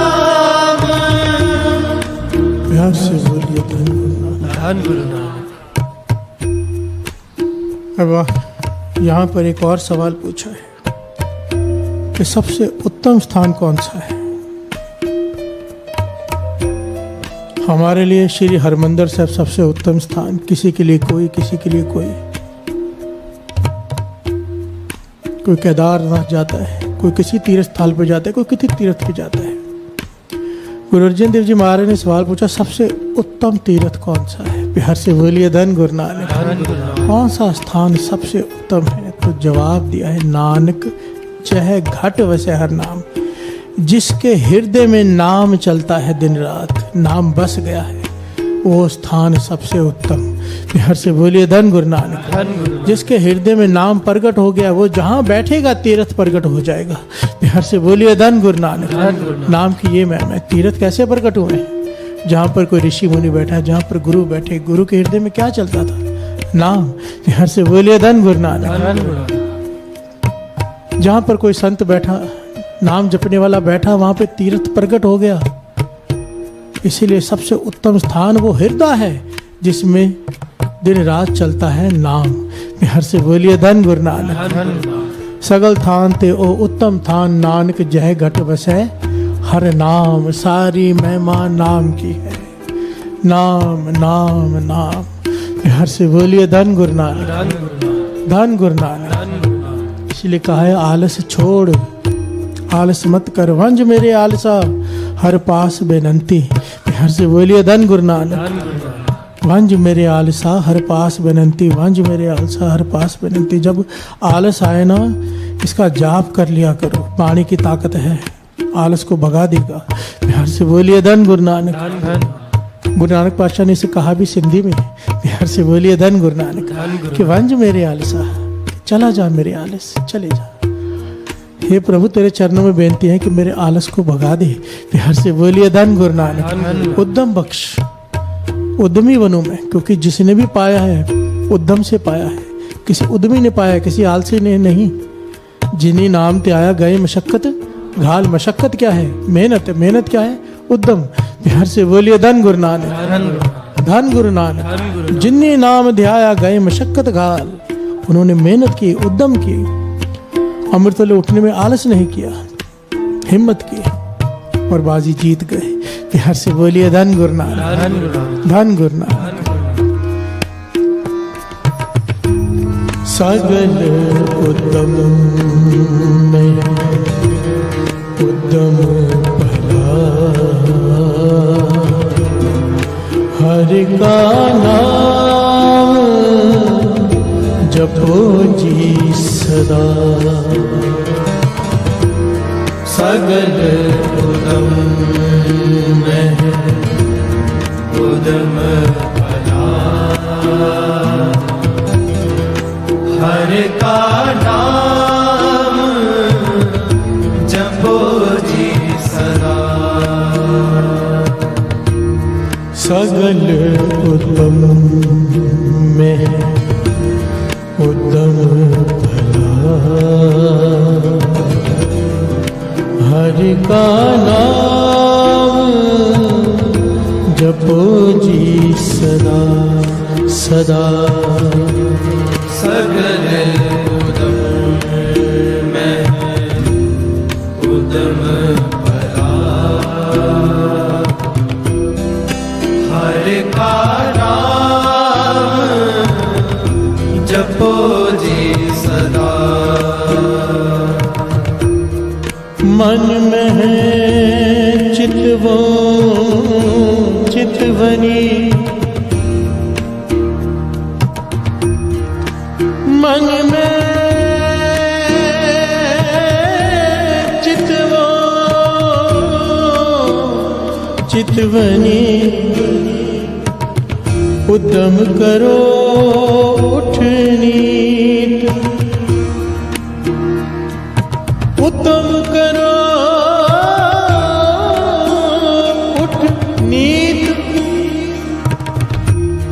प्यार से बोलिए धन गुरु नानक। धन गुरु नानक। अब यहाँ पर एक और सवाल पूछा है कि सबसे उत्तम स्थान कौन सा है। हमारे लिए श्री हरमंदिर साहब सबसे उत्तम स्थान, किसी के लिए कोई, किसी के लिए कोई केदारनाथ जाता है, कोई किसी तीर्थ स्थल पर जाता है, कोई किसी तीर्थ पे जाता है। गुरु अर्जन देव जी महाराज ने सवाल पूछा सबसे उत्तम तीर्थ कौन सा है। बिहार से बोलिए धन गुरु नानक। कौन सा स्थान सबसे उत्तम है? तो जवाब दिया है नानक जह घट वसे हर नाम। जिसके हृदय में नाम चलता है दिन रात, नाम बस गया है, वो स्थान सबसे उत्तम। बिहार से बोलिए धन गुरु नानक। जिसके हृदय में नाम प्रकट हो गया, वो जहाँ बैठेगा तीर्थ प्रकट हो जाएगा। बिहार से बोलिए धन गुरु नानक। नाम की ये महिमा है। तीर्थ कैसे प्रकट हुए? जहाँ पर कोई ऋषि मुनि बैठा, जहाँ पर गुरु बैठे, गुरु के हृदय में क्या चलता था? नाम। बिहार से बोलिए धन गुरु नानक। जहाँ पर कोई संत बैठा, नाम जपने वाला बैठा, वहाँ पे तीर्थ प्रकट हो गया। इसीलिए सबसे उत्तम स्थान वो हृदय है जिसमें दिन रात चलता है नाम। बिहार से बोलिए धन गुरु नानक। सगल थान ते ओ उत्तम थान, नानक जह घट बसै हर नाम। सारी महिमा नाम की है, नाम नाम नाम। बिहार से बोलिए धन गुरु नानक। धन गुरु नानक। इसलिए कहा है आलस छोड़, आलस मत कर, वंज मेरे आलसा हर पास बेनंती। बिहार से बोलिए धन गुरु नानक। वंज मेरे आलसा हर पास बेनंती, वंज मेरे आलसा हर पास बेनंती। जब आलस आए ना, इसका जाप कर लिया करो, पानी की ताकत है, आलस को भगा देगा। बिहार से बोलिए धन गुरु नानक। गुरु नानक पातशाह ने इसे कहा भी सिंधी में। बिहार से बोलिए धन गुरु नानक कि वंज मेरे आलसा, चला जा मेरे आलस, चले जा। हे प्रभु तेरे चरणों में बेनती है कि मेरे आलस को भगा दे। बिहार से बोलिए धन गुरु नानक। उद्यम बख्श, उद्यमी बनूं मैं, क्योंकि जिसने भी पाया है उद्यम से पाया है। किसी उद्यमी ने पाया, किसी आलसी ने नहीं। जिन्हीं नाम ते आया गए मशक्कत घाल। मशक्कत क्या है? मेहनत। मेहनत क्या है? उद्यम। बिहार से बोलिए धन गुरु नानक। धन गुरु नानक। जिन्हीं नाम ध्याया गए मशक्कत घाल। उन्होंने मेहनत की, उद्यम की, अमृतले उठने में आलस नहीं किया, हिम्मत की और बाजी जीत गए। बिहार से बोलिए धन गुरु नानक। धन गुरु नानक। सगल उद्यम में उद्यम भला, हरि का नाम जपो जी सदा। सगल उद्यम में उद्यम भला, हर का नाम जपो जी सदा। सगल उद्यम में उद्यम भला, हरि का नाम जपो जी सदा सदा। सगल उद्यम में उद्यम भला, हर का नाम जपो जी सदा। मन में है चितवो चितवनी, मन में चितवो चितवनी। उद्यम करो उठनी, उद्यम करो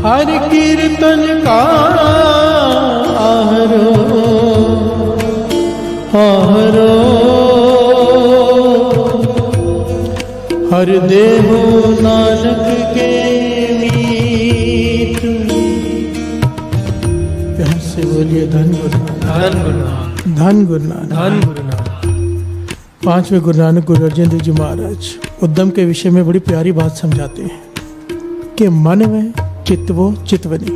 हर कीर्तन का आहरो आहरो हर देहो नानक के मीत। प्यार से बोलिए धन गुरु नानक, धन गुरु नानक, धन गुरु नानक। धन गुरु नानक। पांचवें गुरु नानक गुरु अर्जन देव जी महाराज उद्यम के विषय में बड़ी प्यारी बात समझाते हैं कि मन में चित्तवो चितवनी।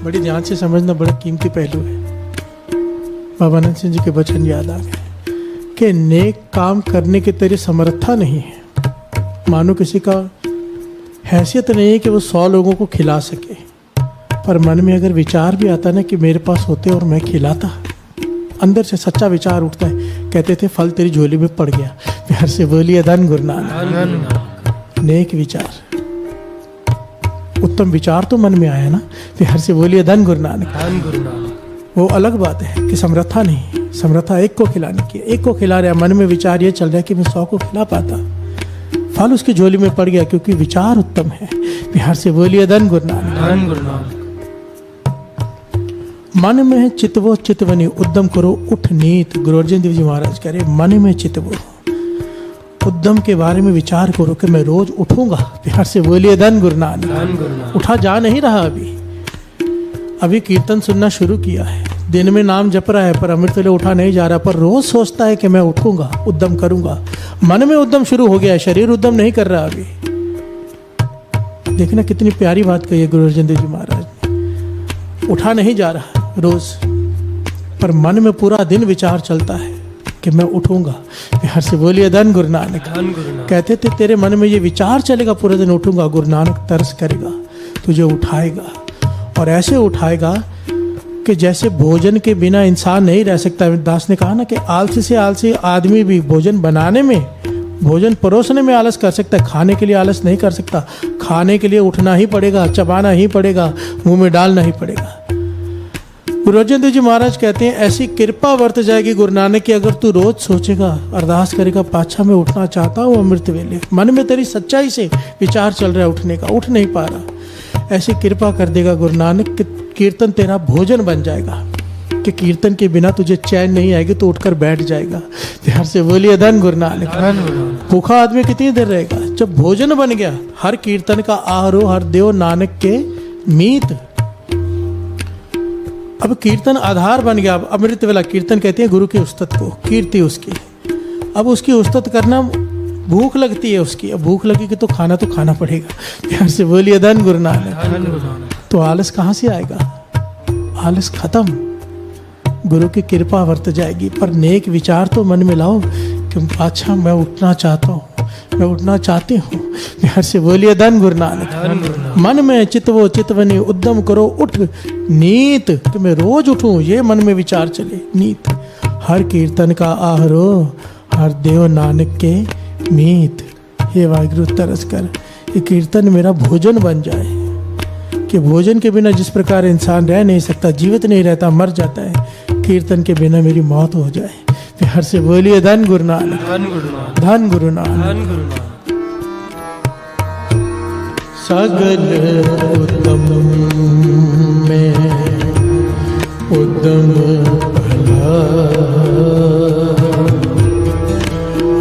बड़ी ध्यान से समझना, बड़ा कीमती पहलू है। बाबा आनंद सिंह जी के वचन याद आ गए कि नेक काम करने की तेरी समर्था नहीं है। मानो किसी का हैसियत नहीं है कि वो 100 लोगों को खिला सके, पर मन में अगर विचार भी आता ना कि मेरे पास होते और मैं खिलाता, अंदर से सच्चा विचार उठता है। कहते थे फल तेरी झोली में पड़ गया। प्यार से बोलिए धन गुरु नानक। धन गुरु नानक। नेक विचार, उत्तम विचार तो मन में आया ना। प्यार से बोलिए धन गुरु नानक। धन गुरु नानक। वो अलग बात है कि समर्था नहीं, समर्था एक को खिलाने की, एक को खिला रहा है, मन में विचार ये चल रहा है कि मैं 100 को खिला पाता, फल उसकी झोली में पड़ गया क्योंकि विचार उत्तम है। प्यार से बोलिए धन गुरु नानक। धन गुरु नानक। मन में चितवो चितवनी, उद्यम करो उठ नीत। गुरु अर्जन देव जी महाराज कह रहे मन में चितवो, उद्यम के बारे में विचार करो कि मैं रोज उठूंगा। प्यार से बोलिए धन गुरु नानक। धन गुरु नानक। उठा जा नहीं रहा, अभी कीर्तन सुनना शुरू किया है, दिन में नाम जप रहा है पर अमृत वेले उठा नहीं जा रहा, पर रोज सोचता है कि मैं उठूंगा, उद्यम करूंगा। मन में उद्यम शुरू हो गया है, शरीर उद्यम नहीं कर रहा अभी। देखना कितनी प्यारी बात कही है गुरु अर्जन देव जी महाराज ने। उठा नहीं जा रहा रोज, पर मन में पूरा दिन विचार चलता है कि मैं उठूंगा। प्यार से बोलिए धन गुरु नानक। धन गुरु नानक। कहते थे तेरे मन में ये विचार चलेगा पूरे दिन उठूंगा, गुरु नानक तरस करेगा, तुझे उठाएगा और ऐसे उठाएगा कि जैसे भोजन के बिना इंसान नहीं रह सकता। दास ने कहा ना कि आलसी से आलसी आदमी भी भोजन बनाने में, भोजन परोसने में आलस कर सकता है, खाने के लिए आलस नहीं कर सकता। खाने के लिए उठना ही पड़ेगा, चबाना ही पड़ेगा, मुंह में डालना ही पड़ेगा। गुरु अर्जन देव जी महाराज कहते हैं ऐसी कृपा वर्त जाएगी गुरु नानक की, अगर तू रोज सोचेगा, अरदास करेगा, पाछा मैं उठना चाहता हूँ अमृत वेले, मन में तेरी सच्चाई से विचार चल रहा है उठने का, उठ नहीं पा रहा, ऐसी कृपा कर देगा गुरु नानक कि कीर्तन तेरा भोजन बन जाएगा, कि कीर्तन के बिना तुझे चैन नहीं आएगी तो उठकर बैठ जाएगा। ध्यान से बोलिए धन गुरु नानक। धन गुरु नानक। भूखा आदमी कितनी देर रहेगा? जब भोजन बन गया, हर कीर्तन का आहारो हर देव नानक के मीत। अब कीर्तन आधार बन गया। अब अमृत वेला कीर्तन कहते हैं गुरु की उस्तत को, कीर्ति उसकी। अब उसकी उस्तत करना, भूख लगती है उसकी, अब भूख लगेगी तो खाना पड़ेगा। प्यार से बोलिए धन गुरु नानक। धन गुरु नानक। तो आलस कहाँ से आएगा? आलस खत्म, गुरु की कृपा वर्त जाएगी। पर नेक विचार तो मन में लाओ कि अच्छा मैं उठना चाहता हूँ, मैं उठना चाहती हूँ। प्यार से बोलिए धन गुरु नानक। धन गुरु नानक। मन में चितवो चितवनी, उद्यम करो उठ नीत, कि मैं रोज उठूं, ये मन में विचार चले। नीत हर कीर्तन का आहरो हर देव नानक के मीत। हे वाहिगुरु तरस कर ये कीर्तन मेरा भोजन बन जाए, कि भोजन के बिना जिस प्रकार इंसान रह नहीं सकता, जीवित नहीं रहता, मर जाता है, कीर्तन के बिना मेरी मौत हो जाए। प्यार से बोलिए धन गुरु नानक। धन गुरु नानक। धन गुरु नानक। धन गुरु नानक। सगल उत्तम में उद्यम भला,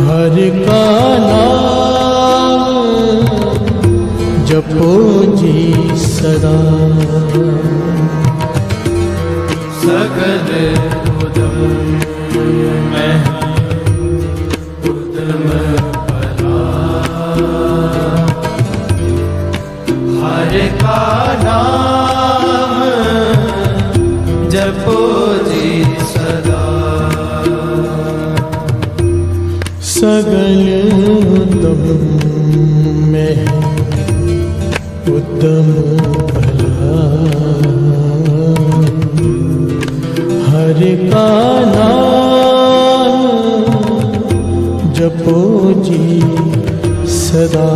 हरि का नाम जपो जी सदा। सगल उद्यम में उद्यम भला, हरि का नाम जपो जी सदा। सगल उत्तम में उद्यम भला, हरि का नाम जपो जी सदा।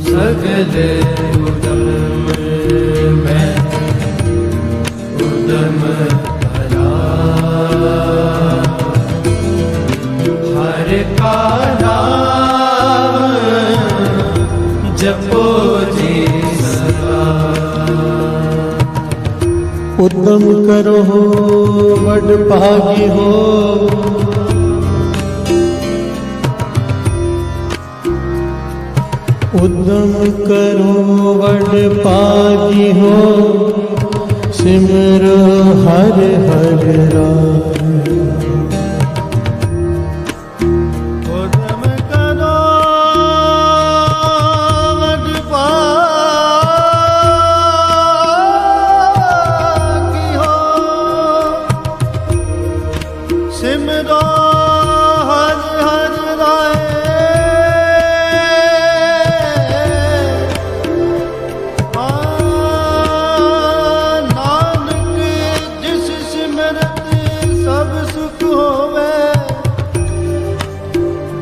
सगल उद्यम में उद्यम भला, हरि का नाम उद्यम करो बड़ भागी हो, उद्यम करो बड़ भागी हो, सिमरो हर हर राम। उद्यम करो बड़ भागी हो, सिमरो हर हर राय। नानक जिस सिमरत सब सुख होवे,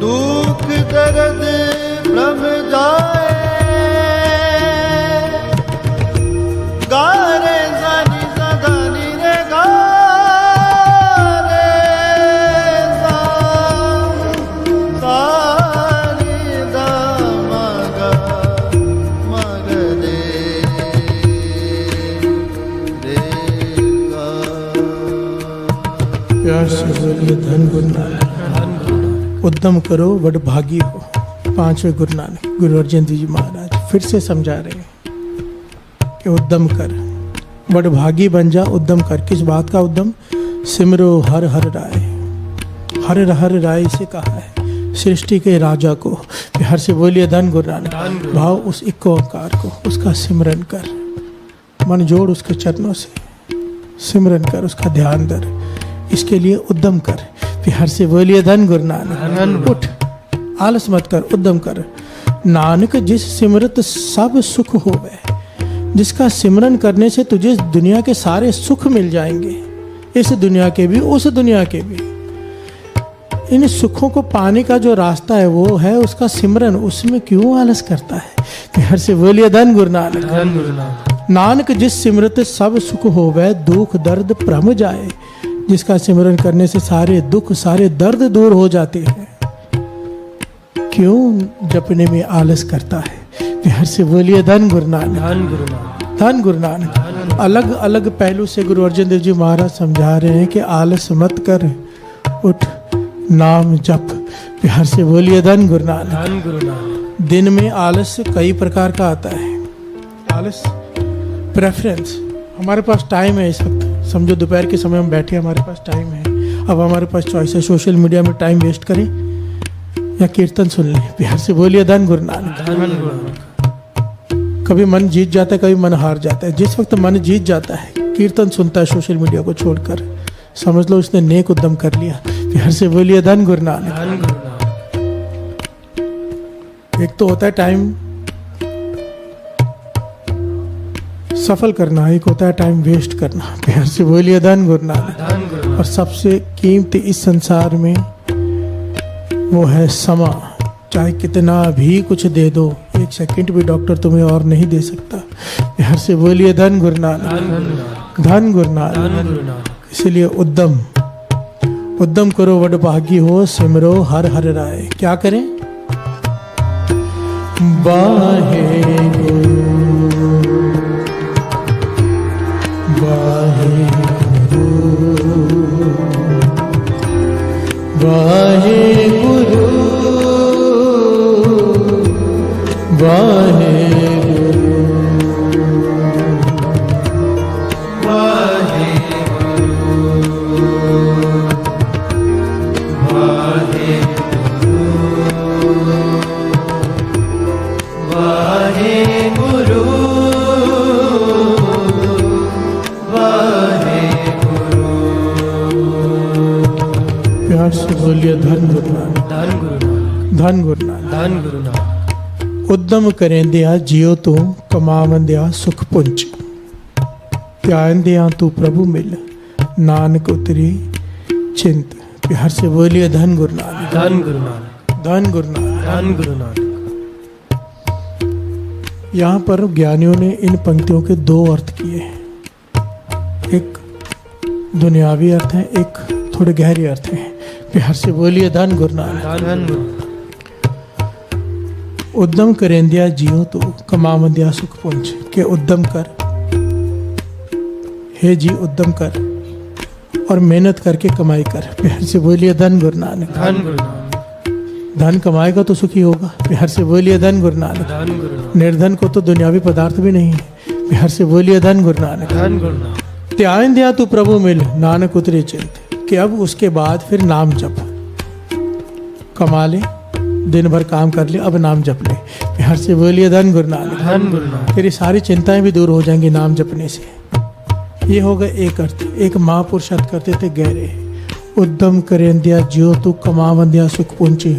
दुख दर्द भ्रम जाए। गा रे जानी सदानी रे गा रे सा रे दा मगा मग रे रे गा। प्यार से बोलिए धन गुरु नानक। उद्यम करो बड़ भागी हो। पांचवें गुरु नानक गुरु अर्जन देव जी महाराज फिर से समझा रहे हैं कि उद्यम कर, बड़ भागी बन जा। उद्यम कर, किस बात का उद्यम? सिमरो हर हर राय। हर हर राय से कहा है सृष्टि के राजा को। हर से बोलिए धन गुरु नानक। भाव उस एक ओंकार को, उसका सिमरन कर, मन जोड़ उसके चरणों से, सिमरन कर, उसका ध्यान धर। इसके लिए उद्यम कर। हर से बोलिए धन गुरु नानक। उठ, आलस मत कर, उद्यम कर। नानक जिस सिमरत सब सुख होवे, जिसका सिमरन करने से तुझे दुनिया के सारे सुख मिल जाएंगे, इस दुनिया के भी उस दुनिया के भी। इन सुखों को पाने का जो रास्ता है वो है उसका सिमरन। उसमें क्यों आलस करता है? हर से बोलिए धन गुरु नानक। नानक जिस सिमरत सब सुख होवे, दुख दर्द भ्रम जाए। जिसका सिमरन करने से सारे दुख सारे दर्द दूर हो जाते हैं। क्यों जपने में आलस करता है? हर से बोलिए धन गुरु नानक। धन गुरु नानक। अलग अलग पहलू से गुरु अर्जन देव जी महाराज समझा रहे हैं कि आलस मत कर, उठ, नाम जप। हर से बोलिए धन गुरु नानक। दिन में आलस कई प्रकार का आता है। आलस प्रेफरेंस, हमारे पास टाइम है इस वक्त, समझो दोपहर के समय हम बैठे, हमारे पास टाइम है। अब हमारे पास चॉइस है, सोशल मीडिया में टाइम वेस्ट करें या कीर्तन सुन लें। बिहार से बोलिए धन गुरु नानक। कभी मन जीत जाता है, कभी मन हार जाता है। जिस वक्त मन जीत जाता है, कीर्तन सुनता है सोशल मीडिया को छोड़कर, समझ लो उसने नेक उद्यम कर लिया। बिहार से बोलिए धन गुरु नानक। एक तो होता है टाइम सफल करना, एक होता है टाइम वेस्ट करना। प्यार से बोलिए धन गुरु नानक। और सबसे कीमती इस संसार में वो है समा। चाहे कितना भी कुछ दे दो, एक सेकंड भी डॉक्टर तुम्हें और नहीं दे सकता। प्यार से बोलिए धन गुरु नानक। धन गुरु नानक। इसलिए उद्यम उद्यम करो बड़ भागी हो, सिमरो हर हर राय। क्या करें? वाहे गुरु वाहे गुरु वाहे गुरु वाहे प्यार से बोलिए धन गुरु नानक। धन गुरु नानक। उद्यम करें दिया जियो तू, कमावन दिया सुख पुंज। त्यान दिया तू प्रभु मिल, नानक उतरी चिंत। प्यार से बोलिए धन गुरु नानक। धन गुरु नानक। धन गुरु नानक। धन गुरु नानक। यहाँ पर ज्ञानियों ने इन पंक्तियों के दो अर्थ किए हैं। एक दुनियावी अर्थ है, एक थोड़े गहरे अर्थ हैं। प्यार से बोलिए धन गुरु नानक। उद्यम करेंदिया जियो तो, कमावंदिया सुख पुंज। के उद्यम कर हे जी उद्यम कर और मेहनत करके कमाई कर। प्यार से बोलिए धन गुरु नानक। धन गुरु नानक। धन कमाएगा तो सुखी होगा। प्यार से बोलिए धन गुरु नानक। धन गुरु नानक। निर्धन को तो दुनियावी पदार्थ भी नहीं है। प्यार से बोलिए धन गुरु नानक। धन गुरु नानक। त्यान दिया तू प्रभु मिल नानक उतरे चिंत, कि अब उसके बाद फिर नाम जप। कमा ले, दिन भर काम कर ले, अब नाम जप ले। प्यार से बोलिए धन गुरु नानक। धन गुरु नानक। तेरी सारी चिंताएं भी दूर हो जाएंगी नाम जपने से। ये होगा एक अर्थ। एक महापुरुष अर्थ करते थे गहरे, उद्यम करेंदिया जियो तू कमावंदिया सुख पुंचे।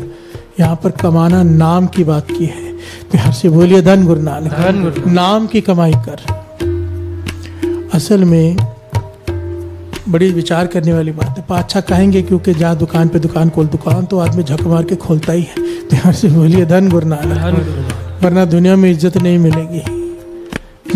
यहाँ पर कमाना नाम की बात की है। प्यार से बोलिए धन गुरु नानक। धन गुरु। नाम की कमाई कर। असल में बड़ी विचार करने वाली बात है। पाछा कहेंगे क्योंकि जहाँ दुकान पे दुकान खोल, दुकान तो आदमी झक मार के खोलता ही है। प्यार से बोलिए धन गुरु नानक। धन गुरु नानक। वरना दुनिया में इज्जत नहीं मिलेगी।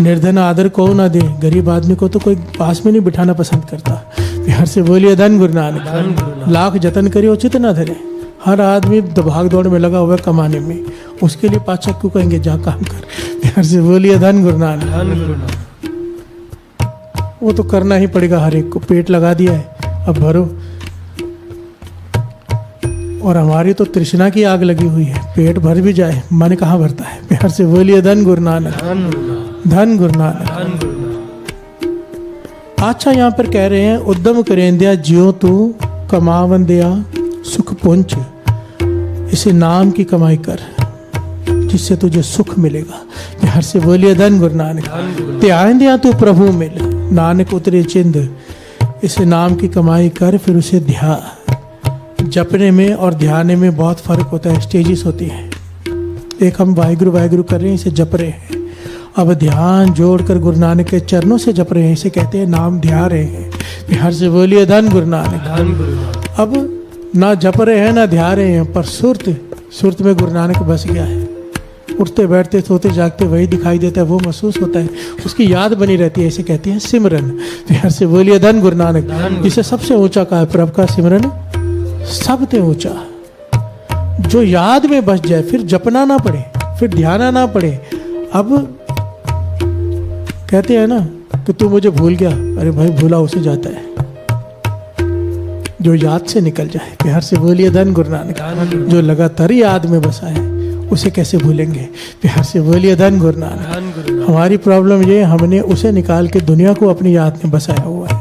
निर्धन आदर को ना दे, गरीब आदमी को तो कोई पास में नहीं बिठाना पसंद करता। प्यार से बोलिए धन गुरु नानक। धन गुरु नानक। लाख जतन करे उचित ना धरे। हर आदमी भाग दौड़ में लगा हुआ है कमाने में, उसके लिए पाछा क्यों कहेंगे जा काम कर। प्यार से बोलिए धन गुरु नानक। धन गुरु नानक। वो तो करना ही पड़ेगा हर एक को। पेट लगा दिया है, अब भरो। और हमारी तो तृष्णा की आग लगी हुई है। पेट भर भी जाए, मन कहाँ भरता है। प्यार से बोलिए धन गुरु नानक। धन गुरु नानक। धन गुरु नानक। धन गुरु नानक। अच्छा, यहाँ पर कह रहे हैं उद्यम करेंदिया जियो तू कमावंदिया सुख पुंच। इसे नाम की कमाई कर जिससे तुझे सुख मिलेगा। प्यार से बोलिए धन गुरु नानक। त्यान दिया तू प्रभु मिल नानक उतरे चिंद। इसे नाम की कमाई कर, फिर उसे ध्या। जपने में और ध्यान में बहुत फर्क होता है, स्टेजेस होती हैं। एक हम वाहिगुरु वाहिगुरु कर रहे हैं, इसे जप रहे हैं। अब ध्यान जोड़कर गुरु नानक के चरणों से जप रहे हैं, इसे कहते हैं नाम ध्या रहे हैं। प्यार से बोलिए धन गुरु नानक। धन गुरु नानक। अब ना जप रहे हैं ना ध्या रहे हैं, पर सुरत में गुरु नानक बस गया है। उठते बैठते सोते जागते वही दिखाई देता है, वो महसूस होता है, उसकी याद बनी रहती है। इसे कहते हैं सिमरन। प्यार से बोलिए धन गुरु नानक। जिसे सबसे ऊंचा कहा है प्रभु का सिमरन सबसे ऊंचा। जो याद में बस जाए, फिर जपना ना पड़े, फिर ध्याना ना पड़े। अब कहते हैं ना कि तू मुझे भूल गया, अरे भाई भूला उसे जाता है जो याद से निकल जाए। प्यार से बोलिए धन गुरु नानक। जो लगातार याद में बसा है उसे कैसे भूलेंगे। प्यार से बोलिए धन गुरु नानक। धन गुरु नानक। हमारी प्रॉब्लम ये, हमने उसे निकाल के दुनिया को अपनी याद में बसाया हुआ है।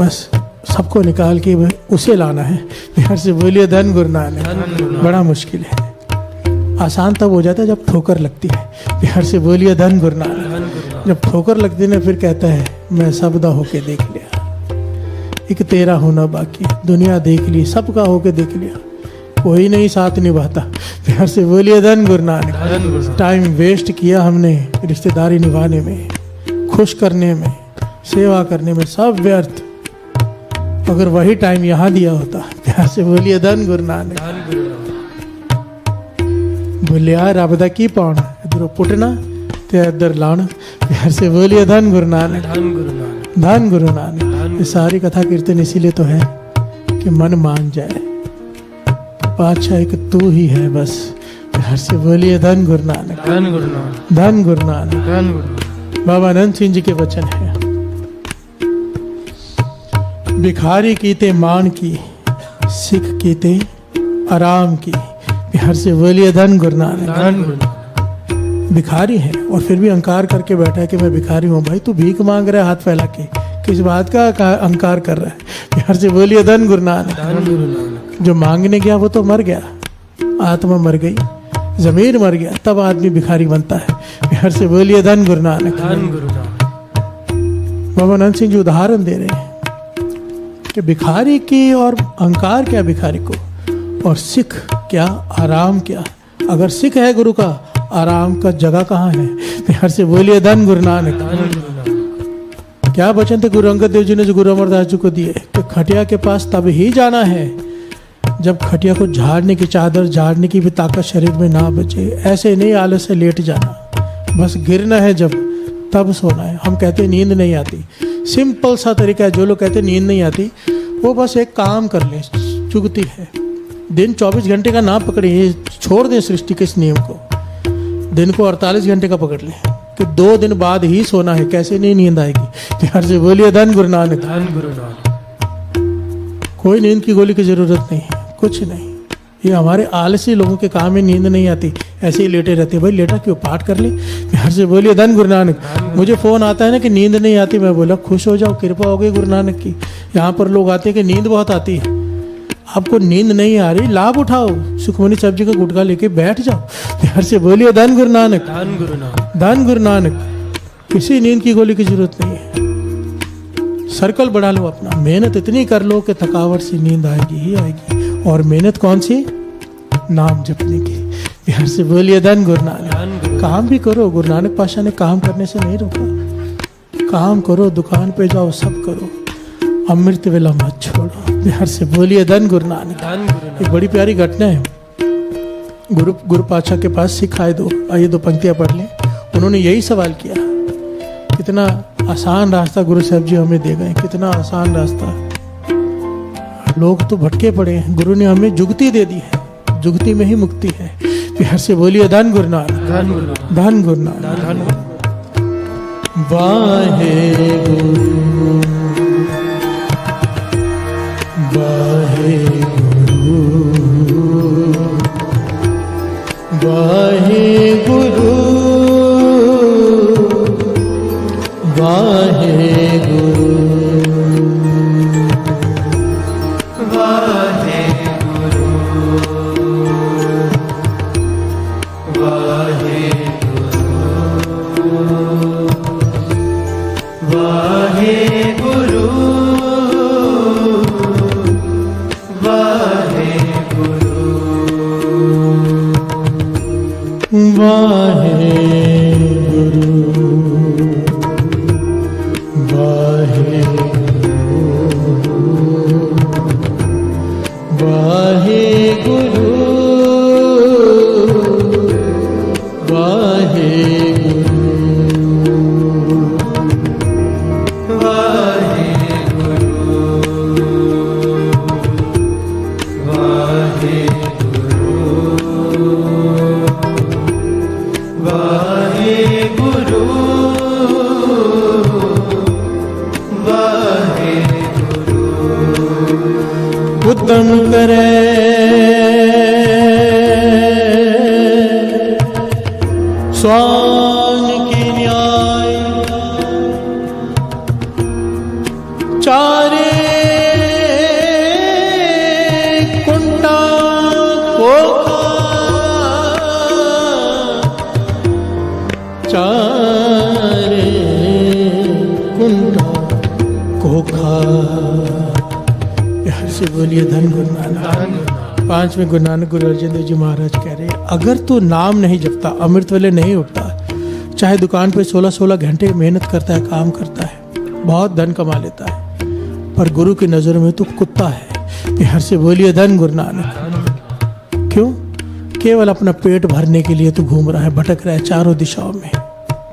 बस सबको निकाल के उसे लाना है। प्यार से बोलिए धन गुरु नानक। बड़ा मुश्किल है। आसान तब हो जाता है जब ठोकर लगती है। प्यार से बोलिए धन गुरु नानक। जब ठोकर लगती है ना, फिर कहता है मैं सबदा होके देख लिया, एक तेरा होना बाकी। दुनिया देख ली, सबका होके देख लिया, कोई नहीं साथ निभाता। प्यार से बोलिए धन गुरु नानक। टाइम वेस्ट किया हमने रिश्तेदारी निभाने में, खुश करने में, सेवा करने में, सब व्यर्थ। अगर वही टाइम यहाँ दिया होता। प्यार से बोलिए धन गुरु नानक। बोलिया रब दा की पाना, इधर पुटना ते इधर लाना। प्यार से बोलिए धन गुरु नानक। धन गुरु नानक। धन गुरु नानक। ये सारी कथा कीर्तन इसीलिए तो है कि मन मान जाए पातशाह एक तू ही है बस। प्यार से बोलिए धन गुरु नानक। धन गुरु नानक। धन गुरु नानक। धन गुरु नानक। बाबा अनंत सिंह जी के वचन है, भिखारी कीते मान की, सिख कीते आराम की। प्यार से बोलिए धन गुरु नानक। धन गुरु नानक। भिखारी है और फिर भी अहंकार करके बैठा है कि मैं भिखारी हूँ। भाई तू भीख मांग रहा है हाथ फैला के, किस बात का अहंकार कर रहा है। प्यार से बोलिए धन गुरु नानक। धन गुरु नानक। जो मांगने गया वो तो मर गया, आत्मा मर गई, जमीर मर गया, तब आदमी भिखारी बनता है। प्यार से बोलिए धन गुरु नानक। धन गुरु नानक। बाबा अनंत सिंह जी उदाहरण दे रहे हैं कि भिखारी की और अहंकार क्या भिखारी को, और सिख क्या आराम क्या। अगर सिख है गुरु का, आराम का जगह कहाँ है। प्यार से बोलिए धन गुरु नानक। धन गुरु नानक। क्या वचन थे गुरु अंगद देव जी ने जो गुरु अमरदास जी को दिए कि खटिया के पास तब ही जाना है जब खटिया को झाड़ने की, चादर झाड़ने की भी ताकत शरीर में ना बचे। ऐसे नहीं आलस से लेट जाना, बस गिरना है जब तब सोना है। हम कहते हैं नींद नहीं आती, सिंपल सा तरीका है। जो लोग कहते हैं नींद नहीं आती, वो बस एक काम कर ले, चुगती है। दिन 24 घंटे का ना पकड़े, छोड़ दें सृष्टि के इस नियम को, दिन को 48 घंटे का पकड़ लें। कि 2 दिन बाद ही सोना है, कैसे नहीं नींद आएगी? प्यार से बोलिए धन गुरु नानक। धन गुरु नानक। कोई नींद की गोली की जरूरत नहीं है, कुछ नहीं। ये हमारे आलसी लोगों के काम में नींद नहीं आती, ऐसे ही लेटे रहते। भाई लेटा क्यों, पाठ कर ले। प्यार से बोलिए धन गुरु नानक। मुझे फोन आता है ना कि नींद नहीं आती, मैं बोला खुश हो जाओ, कृपा हो गई गुरु नानक की। यहाँ पर लोग आते हैं कि नींद बहुत आती है। आपको नींद नहीं आ रही, लाभ उठाओ, सुखमनी साहब जी का गुटखा लेके बैठ जाओ। प्यार से बोलिए धन गुरु नानक। धन गुरु नानक। धन गुरु नानक। किसी नींद की गोली की जरूरत नहीं है। सर्कल बढ़ा लो अपना, मेहनत इतनी कर लो कि थकावट से नींद आएगी ही आएगी। और मेहनत कौन सी? नाम जपने की। प्यार से बोलिए धन गुरु नानक। काम भी करो, गुरु नानक पाशाह ने काम करने से नहीं रोका। काम करो, दुकान पे जाओ, सब करो, अमृत वेला मत छोड़ो। प्यार से बोलिए धन गुरु नानक। धन गुरु नानक। एक बड़ी प्यारी घटना है। गुरु पातशाह के पास सिखाए दो, आइए 2 पंक्तियां पढ़ लें। उन्होंने यही सवाल किया, कितना आसान रास्ता गुरु साहब जी हमें दे गए, कितना आसान रास्ता। लोग तो भटके पड़े हैं, गुरु ने हमें जुगती दे दी है, जुगती में ही मुक्ति है। प्यार से बोलिए धन गुरु नानक। धन गुरु नानक। धन गुरु नानक। धन गुरु। वाहे गुरु वाहे गुरु वाहे गुरु वाहे गुरु उत्तम करे स्वान की न्याय चारे कुंटा को चारे कुंटा को खा। से बोलिए धन गुरु नानक। 5वें गुरु नानक गुरु अर्जन देव जी महाराज कह रहे हैं, अगर तू नाम नहीं जपता, अमृत वेले नहीं उठता, चाहे दुकान पे 16-16 घंटे मेहनत करता है, काम करता है, बहुत धन कमा लेता है, पर गुरु की नजर में तू कुत्ता है। प्यार से बोलिए धन गुरु नानक। क्यों? केवल अपना पेट भरने के लिए तू घूम रहा है, भटक रहा है चारों दिशाओं में,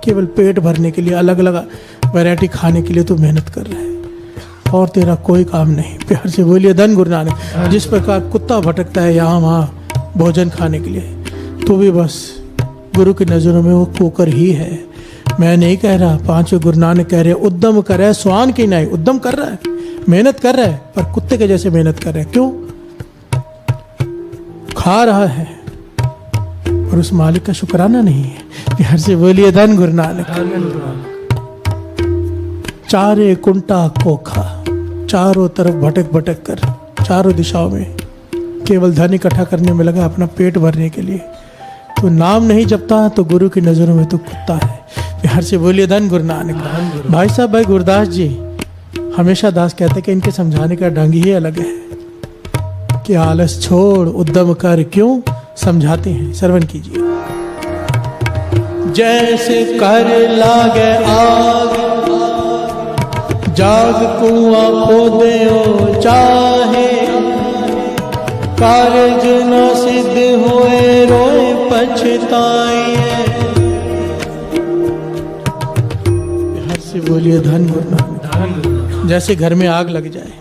केवल पेट भरने के लिए, अलग अलग वैरायटी खाने के लिए तू मेहनत कर रहा है, और तेरा कोई काम नहीं। प्यार से बोलिए धन गुरु नानक। जिस प्रकार कुत्ता भटकता है यहाँ वहाँ भोजन खाने के लिए, तो भी बस गुरु की नजरों में वो कुकर ही है। मैं नहीं कह रहा, 5वें गुरु नानक कह रहे उद्यम करे स्वान की नहीं। उद्यम कर रहा है, मेहनत कर रहा है, पर कुत्ते के जैसे मेहनत कर रहा है। क्यों? खा रहा है और उस मालिक का शुक्राना नहीं है। प्यार से बोलिए धन गुरु नानक। चारे कुंटा कोखा, चारों तरफ भटक भटक कर, चारों दिशाओं में केवल धन इकट्ठा करने में लगा, अपना पेट भरने के लिए। तो नाम नहीं जपता तो गुरु की नजरों में तो कुत्ता है। प्यार से बोलिए धन गुरु नानक। भाई साहब, भाई गुरदास जी हमेशा दास कहते कि इनके समझाने का ढंग ही अलग है कि आलस छोड़ उद्यम कर। क्यों? समझाते हैं, श्रवण कीजिए। जैसे कर लागे आग, जाग कुआं खोदे चाहे, कार्य न सिद्ध होए रोए पछताए। हर से बोलिए धन गुरु नानक। जैसे घर में आग लग जाए,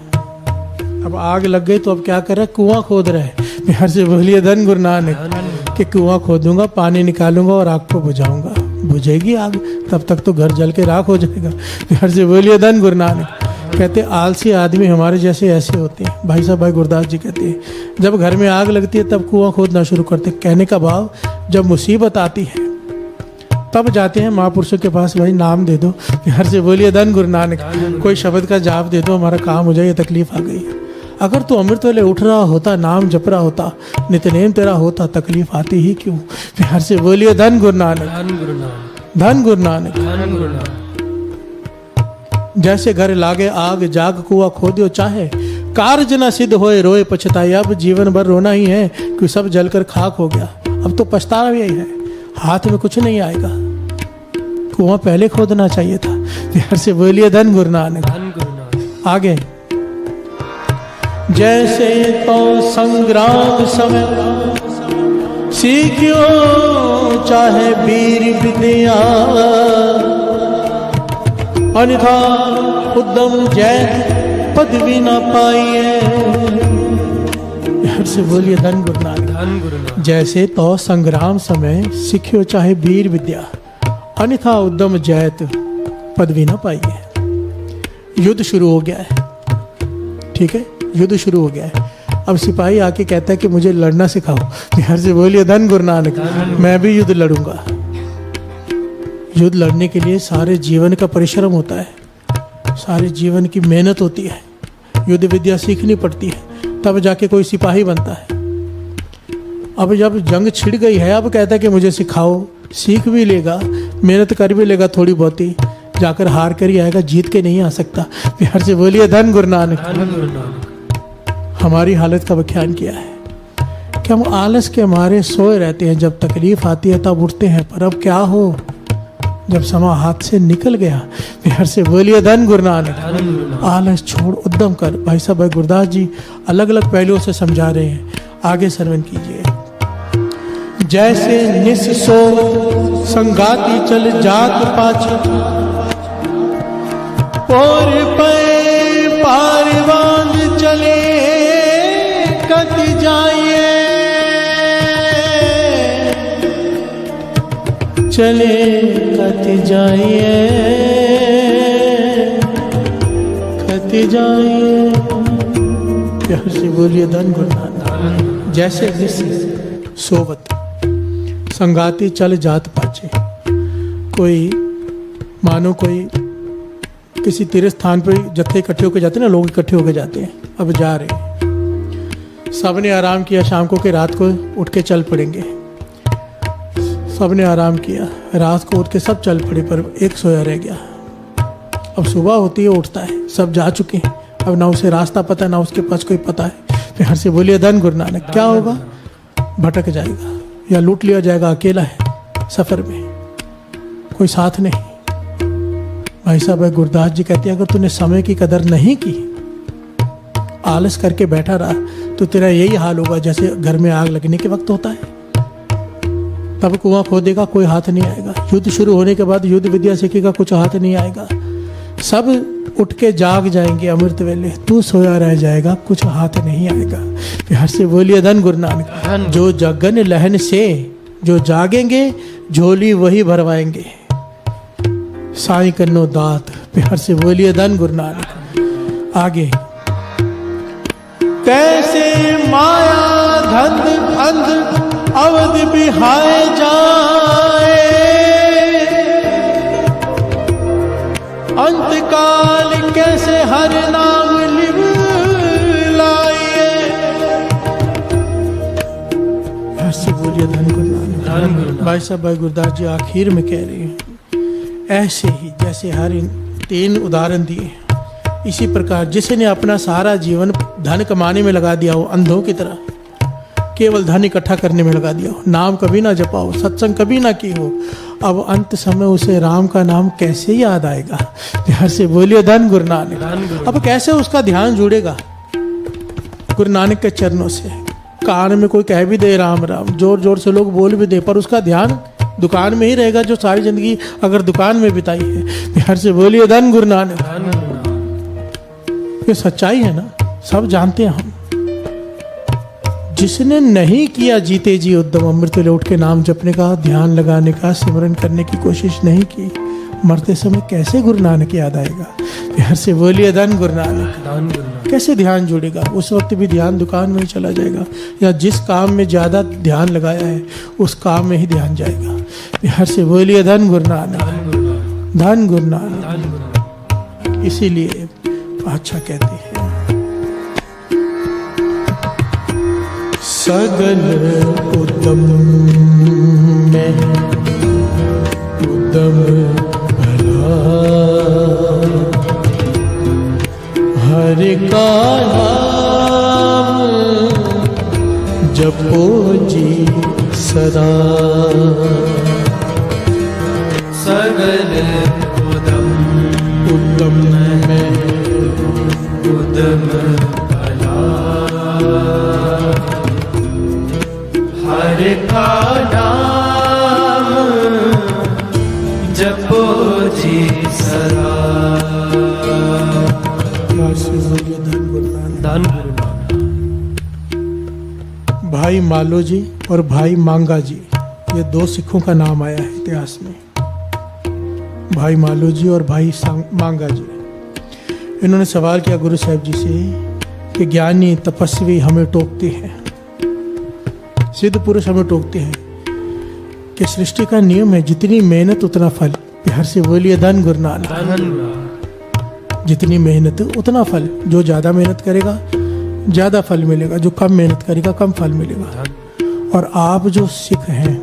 अब आग लग गई तो अब क्या कर रहा है? कुआं खोद रहा है। बिहार से बोलिए धन गुरु नानक कि कुआं खोदूंगा, पानी निकालूंगा और आग को बुझाऊंगा। बुझेगी आग, तब तक तो घर जल के राख हो जाएगा। प्यार से बोलिए धन गुरु नानक। कहते आलसी आदमी हमारे जैसे ऐसे होते हैं। भाई साहब भाई गुरदास जी कहते हैं जब घर में आग लगती है तब कुआं खोदना शुरू करते। कहने का भाव जब मुसीबत आती है तब जाते हैं महापुरुषों के पास, भाई नाम दे दो। प्यार से बोलिए धन गुरु नानक। कोई शब्द का जाप दे दो, हमारा काम हो जाए, ये तकलीफ आ गई है। अगर तू अमृत वाले उठ रहा होता, नाम जप रहा होता, नित्यनेम तेरा होता, तकलीफ आती ही क्यों। प्यार से बोलिए धन गुरु नानक, धन गुरु नानक, धन गुरु नानक। धन गुरु नानक। जैसे घर लागे आग जाग कुआ खोदियो चाहे, कार्य न सिद्ध होए रोए पछताए। अब जीवन भर रोना ही है कि सब जलकर खाक हो गया, अब तो पछतावा यही है, हाथ में कुछ नहीं आएगा। कुआं पहले खोदना चाहिए था। प्यार से बोलिए धन गुरु नानक, धन गुरु नानक। आगे जैसे तो संग्राम समय सीखियो चाहे वीर विद्या, अन्यथा उद्यम जय पदवी न पाइए। प्यार से बोलिए धन गुरु नानक, धन गुरु नानक। जैसे तो संग्राम समय सीखियो चाहे वीर विद्या, अन्यथा उद्यम जयत पदवी न पाइए। युद्ध शुरू हो गया है, ठीक है, युद्ध शुरू हो गया है। अब सिपाही आके कहता है कि मुझे लड़ना सिखाओ। प्यार से बोलिए धन गुरु नानक। मैं भी युद्ध लड़ूंगा। युद्ध लड़ने के लिए सारे जीवन का परिश्रम होता है, सारे जीवन की मेहनत होती है, युद्ध विद्या सीखनी पड़ती है, तब जाके कोई सिपाही बनता है। अब जब जंग छिड़ गई है, अब कहता है कि मुझे सिखाओ, सीख भी लेगा, मेहनत कर भी लेगा थोड़ी बहुती, जाकर हार कर ही आएगा, जीत के नहीं आ सकता। प्यार से बोलिए धन गुरु नानक, धन गुरु नानक। हमारी हालत का व्याख्यान किया है कि हम आलस के मारे सोए रहते हैं, जब तकलीफ आती है तब उठते हैं, पर अब क्या हो जब समा हाथ से निकल गया। प्यार से बोलिए धन गुरु नानक, धन गुरु नानक। आलस छोड़ उद्यम कर। भाई साहब भाई गुरदास जी अलग अलग पहलुओं से समझा रहे हैं, आगे श्रवण कीजिए। जैसे निस्सो संगाती चल जात पाछे, और पे पार बांध चले कति जाइए, चले कति जाइए, कति जाइए। प्यार से बोलिए धन गुरु नानक। जैसे निस्स सोवत संगाती चल जात पाछे, कोई मानो कोई किसी तीर्थ स्थान पे जत्थे इकट्ठे होकर जाते हैं ना, लोग इकट्ठे होकर जाते हैं, अब जा रहे हैं, सबने आराम किया, शाम को कि रात को उठ के चल पड़ेंगे। सबने आराम किया, रात को उठ के सब चल पड़े, पर एक सोया रह गया। अब सुबह होती है, उठता है, सब जा चुके हैं, अब ना उसे रास्ता पता ना उसके पास कोई पता है। प्यार से बोलिए धन गुरु नानक। क्या होगा, भटक जाएगा या लूट लिया जाएगा, अकेला है सफर में, कोई साथ नहीं। भाई साहब भाई गुरदास जी कहते हैं अगर तूने समय की कदर नहीं की, आलस करके बैठा रहा, तो तेरा यही हाल होगा जैसे घर में आग लगने के वक्त होता है। तब कुआं खोदेगा, कोई हाथ नहीं आएगा। युद्ध शुरू होने के बाद युद्ध विद्या सीखेगा, कुछ हाथ नहीं आएगा। सब उठ के जाग जाएंगे अमृत वेले, तू सोया रह जाएगा, कुछ हाथ नहीं आएगा। प्यार से बोलिए धन गुरु नानक। जो जगन लहन से जो जागेंगे, झोली वही भरवाएंगे, साई कन्नो दात। प्यार से बोलिए धन गुरु नानक। आगे कैसे माया धन अंध अवध बिहाए जाए, अंतकाल कैसे हर नाम लिव लाए। ऐसे बोलिए धन गुरु नानक। भाई साहब भाई गुरदास जी आखिर में कह रहे हैं ऐसे ही जैसे हर तीन उदाहरण दिए, इसी प्रकार जिसने अपना सारा जीवन धन कमाने में लगा दिया हो, अंधों की तरह केवल धन इकट्ठा करने में लगा दिया हो, नाम कभी ना जपा हो, सत्संग कभी ना की हो, अब अंत समय उसे राम का नाम कैसे याद आएगा। प्यार से बोलिए धन गुरु नानक। अब कैसे उसका ध्यान जुड़ेगा गुरु नानक के चरणों से। कान में कोई कह भी दे राम राम, जोर जोर से लोग बोल भी दे, पर उसका ध्यान दुकान में ही रहेगा, जो सारी जिंदगी अगर दुकान में बिताई है। प्यार से बोलिए धन गुरु नानक। ये सच्चाई है ना, सब जानते हैं हम। जिसने नहीं किया जीते जी उद्यम, अमृत वेले उठ के नाम जपने का, ध्यान लगाने का, सिमरन करने की कोशिश नहीं की, मरते समय कैसे गुरु नानक याद आएगा? प्यार से बोलिए धन गुरु नानक। धन गुरु नानक। कैसे ध्यान जुड़ेगा? उस वक्त भी ध्यान दुकान में ही चला जाएगा, या जिस काम में ज़्यादा ध्यान लगाया है उस काम में ही ध्यान जाएगा। प्यार से बोलिए धन गुरु नानक। धन गुरु नानक। धन गुरु नानक। इसीलिए अच्छा कहते हैं, सगल उद्यम में उद्यम भला, हरि का नाम जपो जी सदा। सगल उद्यम में उद्यम भला, हरि का नाम जपो जी सदा। धन गुरु नानक। धन गुरु नानक। भाई मालो जी और भाई मांगा जी, ये दो सिखों का नाम आया है इतिहास में। भाई मालो जी और भाई मांगा जी, इन्होंने सवाल किया गुरु साहब जी से कि ज्ञानी तपस्वी हमें टोकते हैं, सिद्ध पुरुष हमें टोकते हैं कि सृष्टि का नियम है जितनी मेहनत उतना फल। प्यार से बोलिए धन गुरु नानक। धन गुरु नानक। जितनी मेहनत उतना फल, जो ज़्यादा मेहनत करेगा ज़्यादा फल मिलेगा, जो कम मेहनत करेगा कम फल मिलेगा। और आप जो सिख हैं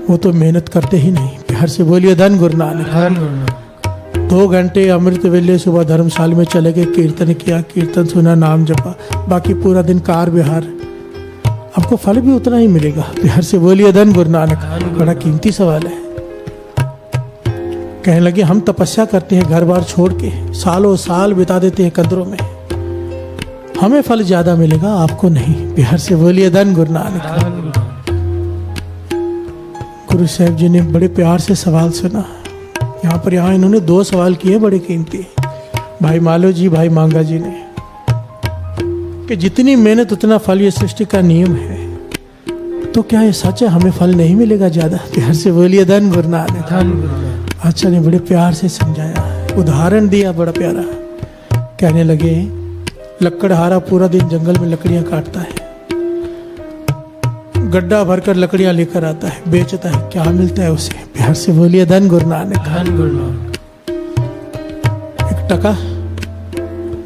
वो तो मेहनत करते ही नहीं। प्यार से बोलिए धन गुरु नानक। धन गुरु नानक। 2 घंटे अमृत वेले सुबह धर्मशाला में चले गए, कीर्तन किया, कीर्तन सुना, नाम जपा, बाकी पूरा दिन कार विहार, आपको फल भी उतना ही मिलेगा। प्यार से बोलिए धन गुरु नानक। बड़ा कीमती सवाल है। कहने लगे हम तपस्या करते हैं, घर बार छोड़ के सालों साल बिता देते हैं कंदरों में, हमें फल ज्यादा मिलेगा, आपको नहीं। प्यार से बोलिए धन गुरु नानक। धन गुरु नानक। गुरु साहब जी ने बड़े प्यार से सवाल सुना। यहाँ इन्होंने 2 सवाल किए बड़े कीमती, भाई मालो जी भाई मांगा जी ने, कि जितनी मेहनत उतना फल, ये सृष्टि का नियम है, तो क्या ये सच है हमें फल नहीं मिलेगा ज्यादा? प्यार से बोलिए धन गुरु नानक। धन गुरु नानक। अच्छा ने बड़े प्यार से समझाया, उदाहरण दिया बड़ा प्यारा। कहने लगे लकड़हारा पूरा दिन जंगल में लकड़ियां काटता है, गड्ढा भरकर लकड़ियां लेकर आता है, बेचता है, क्या मिलता है उसे? प्यार से बोलिए धन गुरु नानक। धन गुरु नानक। एक टका,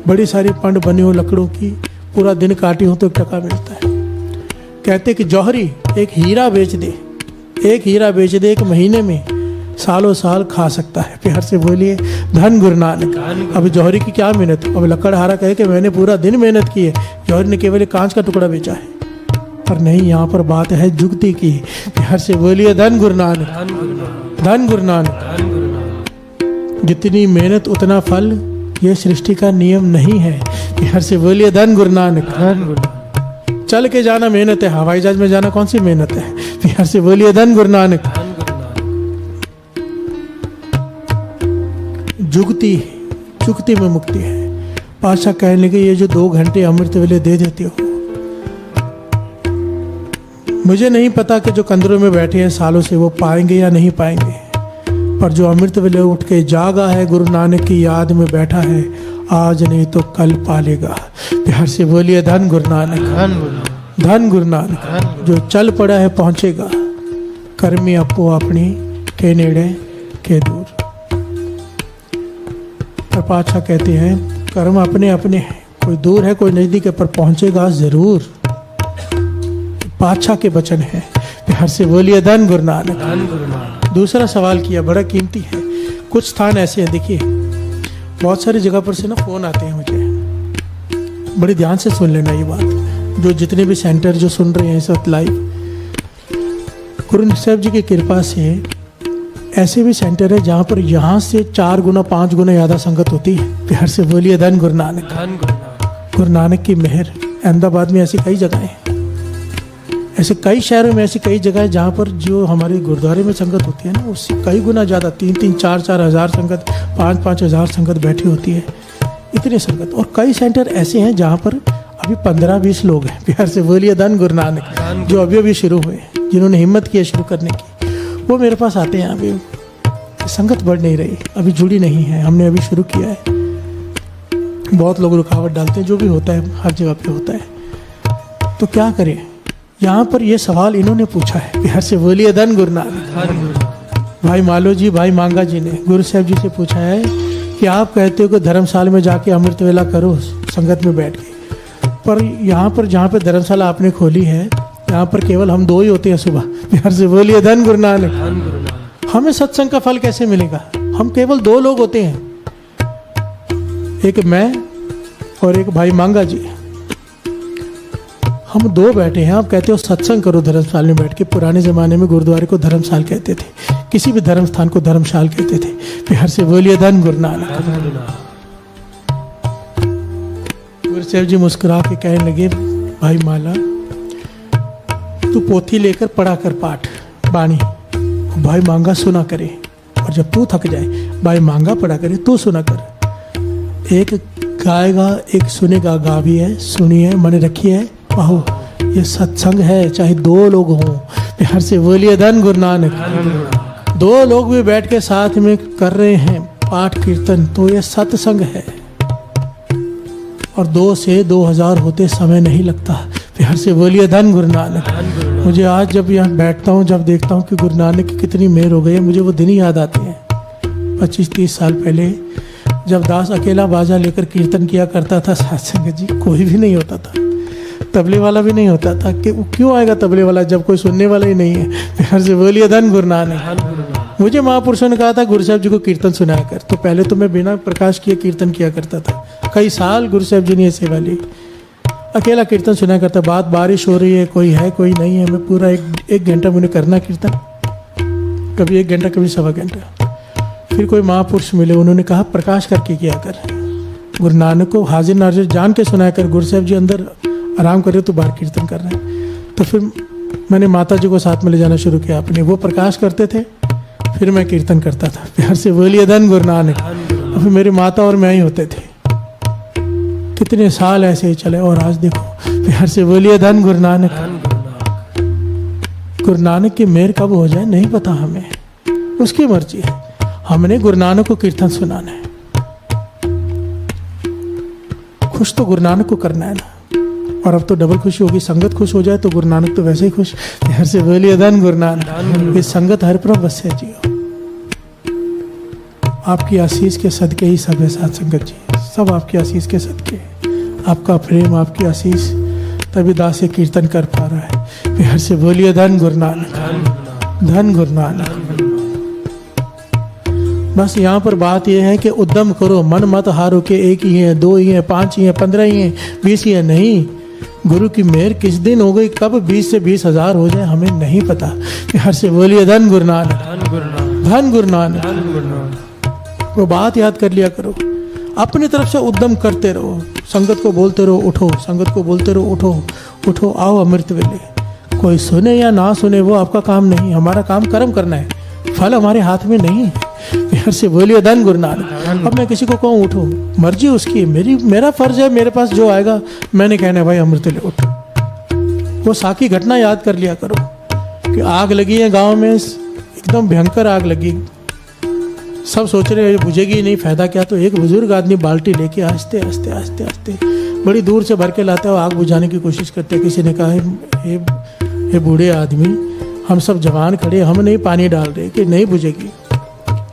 बड़ी सारी पंड बनी हो लकड़ों की, पूरा दिन काटी हो तो 1 टका मिलता है। कहते कि जौहरी एक हीरा बेच दे, 1 हीरा बेच दे, 1 महीने में सालों साल खा सकता है। प्यार से बोलिए धन गुरु नानक। अब जौहरी की क्या मेहनत, अब लकड़हारा कहे कि मैंने पूरा दिन मेहनत की है, जौहरी ने केवल कांच का टुकड़ा बेचा है। पर नहीं, यहाँ पर बात है जुगती की। प्यार से बोलिए धन गुरु नानक। धन गुरु नानक। धन गुरु नानक। धन गुरु नानक। जितनी मेहनत उतना फल, ये सृष्टि का नियम नहीं है। प्यार से बोलिए धन गुरु नानक। धन गुरु नानक। चल के जाना मेहनत है, हवाई जहाज में जाना कौन सी मेहनत है? प्यार से बोलिए धन गुरु नानक। धन गुरु नानक। जुगती, जुगती में मुक्ति है। पातशाह कहने लगे ये जो 2 घंटे अमृत वेले दे देते हो, मुझे नहीं पता कि जो कंदरों में बैठे हैं सालों से वो पाएंगे या नहीं पाएंगे, पर जो अमृत वेले उठ के जागा है, गुरु नानक की याद में बैठा है, आज नहीं तो कल पालेगा। प्यार से बोलिए धन गुरु नानक। धन गुरु नानक। धन गुरु नानक। जो चल पड़ा है पहुंचेगा, कर्मी अपो अपनी के नेड़े के दूर। और पातशाह कहते हैं कर्म अपने अपने हैं, कोई दूर है कोई नजदीक है, पर पहुंचेगा जरूर। पातशाह के वचन है। प्यार से बोलिए धन गुरु नानक। धन गुरु नानक। दूसरा सवाल किया, बड़ा कीमती है। कुछ स्थान ऐसे हैं, देखिए बहुत सारी जगह पर से ना फोन आते हैं मुझे, बड़े ध्यान से सुन लेना ये बात, जो जितने भी सेंटर जो सुन रहे हैं इस वक्त लाइव, गुरु साहब जी की कृपा से ऐसे भी सेंटर है जहाँ पर यहाँ से 4 गुना 5 गुना ज़्यादा संगत होती है। प्यार से बोलिए धन गुरु नानक। धन गुरु नानक। गुरु नानक की मेहर। अहमदाबाद में ऐसी कई जगह हैं, ऐसे कई शहरों में ऐसी कई जगह है जहाँ पर जो हमारे गुरुद्वारे में संगत होती है ना, उससे कई गुना ज़्यादा 3-3, 4-4 हज़ार संगत, 5-5 हज़ार संगत बैठी होती है, इतनी संगत। और कई सेंटर ऐसे हैं जहाँ पर अभी 15-20 लोग हैं, प्यार से बोलिए धन गुरु नानक, जो अभी अभी शुरू हुए, जिन्होंने हिम्मत की है शुरू करने की, वो मेरे पास आते हैं। अभी संगत बढ़ नहीं रही, अभी जुड़ी नहीं है, हमने अभी शुरू किया है। बहुत लोग रुकावट डालते हैं, जो भी होता है हर जगह पे होता है। तो क्या करें? यहाँ पर ये सवाल इन्होंने पूछा है, प्यार से बोलिए धन गुरु नानक। भाई मालो जी, भाई मांगा जी ने गुरु साहब जी से पूछा है कि आप कहते हो कि धर्मशाला में जाके अमृत वेला करो संगत में बैठ के, पर यहाँ पर जहाँ पे धर्मशाला आपने खोली है, यहाँ पर केवल हम 2 ही होते हैं सुबह। प्यार से बोलिए धन गुरु नानक। हमें सत्संग का फल कैसे मिलेगा? हम केवल 2 लोग होते हैं, एक मैं और एक भाई मांगा जी। हम 2 बैठे हैं, आप कहते हो सत्संग करो धर्मशाला में बैठ के। पुराने जमाने में गुरुद्वारे को धर्मशाल कहते थे, किसी भी धर्म स्थान को धर्मशाल कहते थे। प्यार से बोलिए धन गुरु नानक। गुरु साहब जी मुस्कुरा के कहने लगे, भाई माला तू पोथी लेकर पढ़ा कर पाठ बाणी, भाई मांगा सुना करे, और जब तू थक जाए भाई मांगा पढ़ा करे, तू सुना कर। एक गाएगा एक सुनेगा, गा भी है सुनी है मन रखी है पाहो, ये सत्संग है, चाहे 2 लोग हों। प्यार से बोलिए धन गुरु नानक। 2 लोग भी बैठ के साथ में कर रहे हैं पाठ कीर्तन, तो ये सत्संग है। और 2 से 2000 होते समय नहीं लगता। प्यार से बोलिए धन गुरु नानक। मुझे आज जब यहाँ बैठता हूँ, जब देखता हूँ कि गुरु नानक की कितनी मेहर हो गई है, मुझे वो दिन ही याद आते हैं 25-30 साल पहले, जब दास अकेला बाजा लेकर कीर्तन किया करता था सत्संग जी। कोई भी नहीं होता था, तबले वाला भी नहीं होता था। कि क्यों आएगा तबले वाला जब कोई सुनने वाला ही नहीं है? प्यार से बोलिए धन गुरु नानक। मुझे महापुरुषों ने कहा था गुरु साहब जी को कीर्तन सुनाया कर, तो पहले तो मैं बिना प्रकाश किए कीर्तन किया करता था। कई साल गुरु साहब जी ने सेवा ली, अकेला कीर्तन सुनाया करता। बात बारिश हो रही है, कोई है कोई नहीं है, मैं पूरा एक घंटा मुझे करना कीर्तन, कभी 1 घंटा कभी 1.25 घंटा। फिर कोई महापुरुष मिले, उन्होंने कहा प्रकाश करके किया कर, गुरु नानक को हाजिर नाजिर जान के सुनाया कर। गुरु साहब जी अंदर आराम कर रहे हो तो बाहर कीर्तन कर रहे हैं। तो फिर मैंने माता जी को साथ में ले जाना शुरू किया अपने, वो प्रकाश करते थे, फिर मैं कीर्तन करता था। प्यार से बोलिए धन गुरु नानक। और फिर मेरी माता और मैं ही होते थे। कितने साल ऐसे ही चले, और आज देखो। प्यार से बोलिए धन गुरु नानक। गुरु नानक की मेहर कब हो जाए नहीं पता हमें, उसकी मर्जी है। हमने गुरु नानक को कीर्तन सुनाना है, खुश तो गुरु नानक को करना है ना। और अब तो डबल खुशी होगी, संगत खुश हो जाए तो गुरु नानक तो वैसे ही खुश। हर से बोलिए धन गुरु नानक। ये संगत हर प्रभ बस है जी। आपकी आशीष के सदके ही सब है साथ संगत जी, सब आपकी आशीष के सदके। आपका प्रेम, आपकी आशीष, तभी दास ये कीर्तन कर पा रहा है। प्यार से बोलिए धन गुरु नानक, धन गुरु नानक। बस यहाँ पर बात यह है कि उद्यम करो, मन मत हारो के 1 ही है, 2 ही है, 5 ही है, 15 ही है, 20 ही है। नहीं, गुरु की मेहर किस दिन हो गई, कब 20 से 20,000 हो जाए हमें नहीं पता। प्यार से बोलिए धन गुरु नानक, धन गुरु नानक। वो बात याद कर लिया करो, अपनी तरफ से उद्यम करते रहो। संगत को बोलते रहो उठो, संगत को बोलते रहो उठो, उठो आओ अमृत वेले। कोई सुने या ना सुने वो आपका काम नहीं, हमारा काम कर्म करना है, फल हमारे हाथ में नहीं है। प्यार से बोलिए धन गुरु नानक। अब मैं किसी को कहूँ उठो, मर्जी उसकी, मेरा फर्ज है, मेरे पास जो आएगा मैंने कहना है भाई अमृत ले उठो। वो साकी घटना याद कर लिया करो कि आग लगी है गांव में, एकदम भयंकर आग लगी, सब सोच रहे हैं बुझेगी नहीं, फायदा क्या। तो एक बुजुर्ग आदमी बाल्टी लेके आस्ते आस्ते आस्ते आस्ते बड़ी दूर से भर के लाता है, आग बुझाने की कोशिश करते हैं। किसी ने कहा हे बूढ़े आदमी, हम सब जवान खड़े, हम नहीं पानी डाल रहे कि नहीं बुझेगी,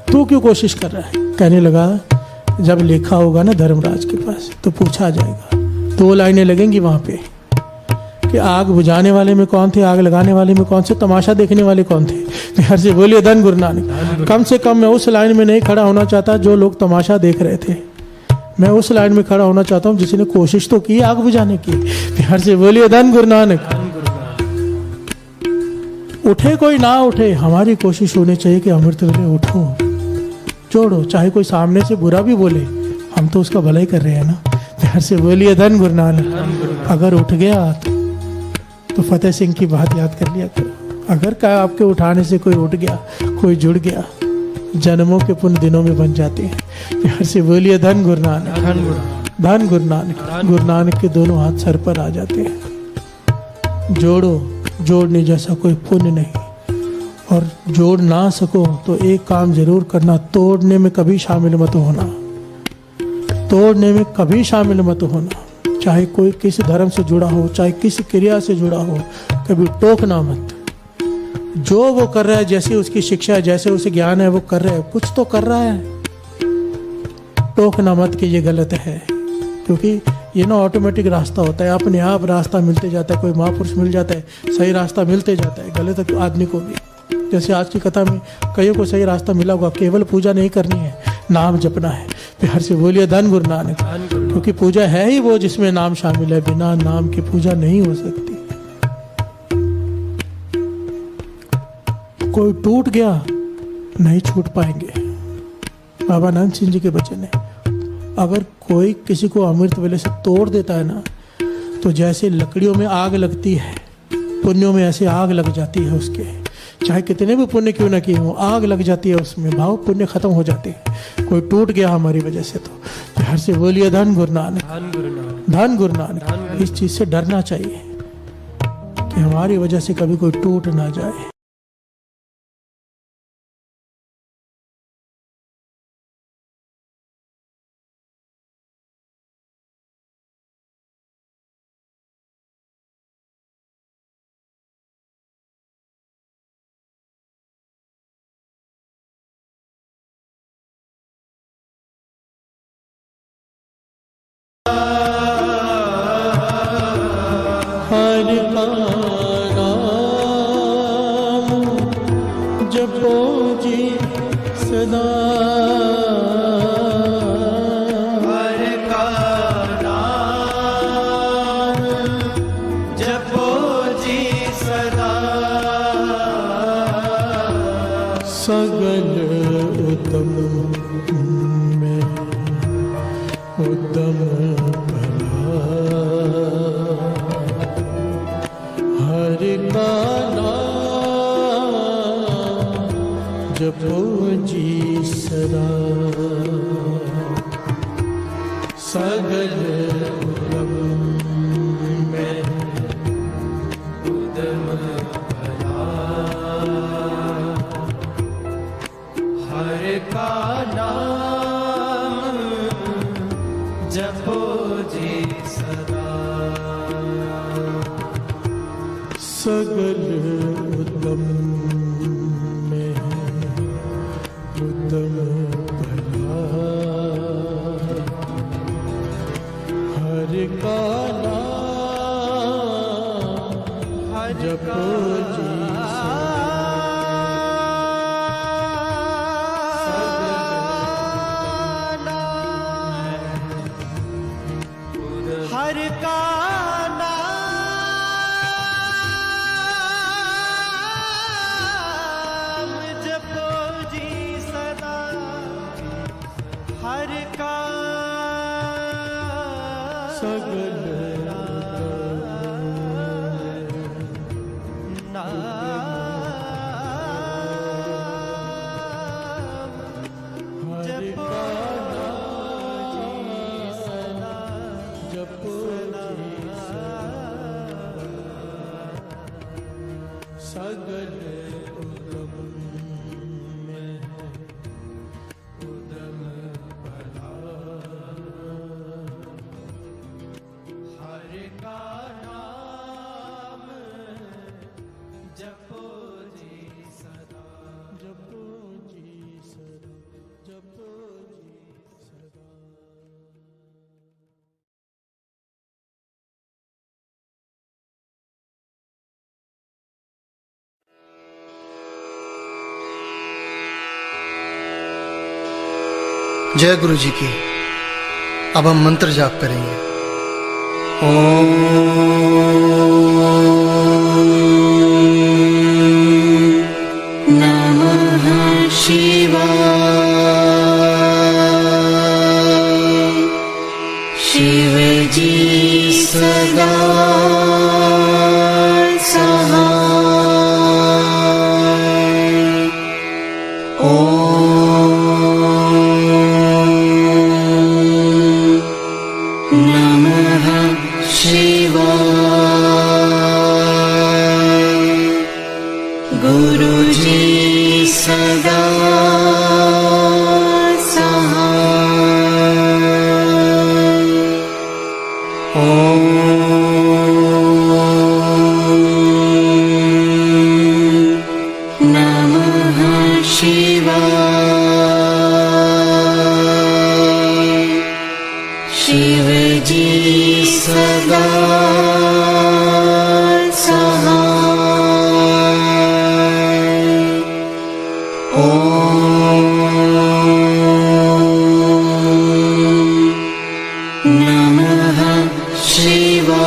तू क्यों कोशिश कर रहा है। कहने लगा जब लेखा होगा ना धर्मराज के पास तो पूछा जाएगा। 2 लाइनें लगेंगी वहाँ पे कि आग बुझाने वाले में कौन थे, आग लगाने वाले में कौन से, तमाशा देखने वाले कौन थे। प्यार से बोलिए धन गुरु नानक। कम से कम मैं उस लाइन में नहीं खड़ा होना चाहता जो लोग तमाशा देख रहे थे, मैं उस लाइन में खड़ा होना चाहता हूँ जिसने कोशिश तो की आग बुझाने की। प्यार से बोलिए धन गुरु नानक। उठे कोई ना उठे, हमारी कोशिश होनी चाहिए कि अमृत वेले उठो, जोड़ो, चाहे कोई सामने से बुरा भी बोले, हम तो उसका भला ही कर रहे हैं ना। प्यार से बोलिए धन गुरु नानक। अगर उठ गया तो फतेह सिंह की बात याद कर लिया करो, अगर क्या आपके उठाने से कोई उठ गया, कोई जुड़ गया, जन्मों के पुण्य दिनों में बन जाते हैं। प्यार से बोलिए धन गुरु नानक। धन गुरु नानक के दोनों हाथ सर पर आ जाते हैं। जोड़ो, जोड़ने जैसा कोई पुण्य नहीं, और जोड़ ना सको तो एक काम जरूर करना, तोड़ने में कभी शामिल मत होना, तोड़ने में कभी शामिल मत होना। चाहे कोई किस धर्म से जुड़ा हो, चाहे किस क्रिया से जुड़ा हो, कभी टोकना मत। जो वो कर रहा है, जैसे उसकी शिक्षा है, जैसे उसे ज्ञान है, वो कर रहा है, कुछ तो कर रहा है। टोकना मत कि ये गलत है, क्योंकि ये ना ऑटोमेटिक रास्ता होता है, अपने आप रास्ता मिलते जाता है। कोई महापुरुष मिल जाता है, सही रास्ता मिलते जाता है, गलत आदमी को भी। जैसे आज की कथा में कईयों को सही रास्ता मिला होगा, केवल पूजा नहीं करनी है, नाम जपना है। प्यार से बोलिए धन गुरु नानक, क्योंकि पूजा है ही वो जिसमें नाम शामिल है। बिना नाम की पूजा नहीं हो सकती। कोई टूट गया, नहीं छूट पाएंगे। बाबा नानक सिंह जी के वचन है, अगर कोई किसी को अमृत वेले से तोड़ देता है ना, तो जैसे लकड़ियों में आग लगती है, पुण्यों में ऐसे आग लग जाती है उसके। चाहे कितने भी पुण्य क्यों ना किए हो, आग लग जाती है उसमें, भाव पुण्य खत्म हो जाते हैं। कोई टूट गया हमारी वजह से, तो प्यार से बोलिए धन गुरु नानक, धन गुरु नानक। इस चीज से डरना चाहिए कि हमारी वजह से कभी कोई टूट ना जाए। हर का नाम जपो जी सदा, हर का नाम जपो जी सदा, सगल उत्तम में उत्तम भला। हर का नाम जपो जी सदा, सगल उत्तम में उदम भला। हर का नाम जपो जी सदा, सगल उत्तम में उत्तम भला। हर का नाम जपो जी हर का नाम जपो जी सदा, हर का सगल हर का जपो जी सगल उत्तम में उदम भला। हर का नाम जपो जी सदा, जपो जी सदा, जपो जी सदा। जय गुरु जी की। अब हम मंत्र जाप करेंगे। ओम नमः शिवाय। शिव जी सदा सहाय। ओम गुरुजी सदा सहाय। ओम नमः शिवाय। शिवजी सदा सहाय। ओम नमः शिवाय।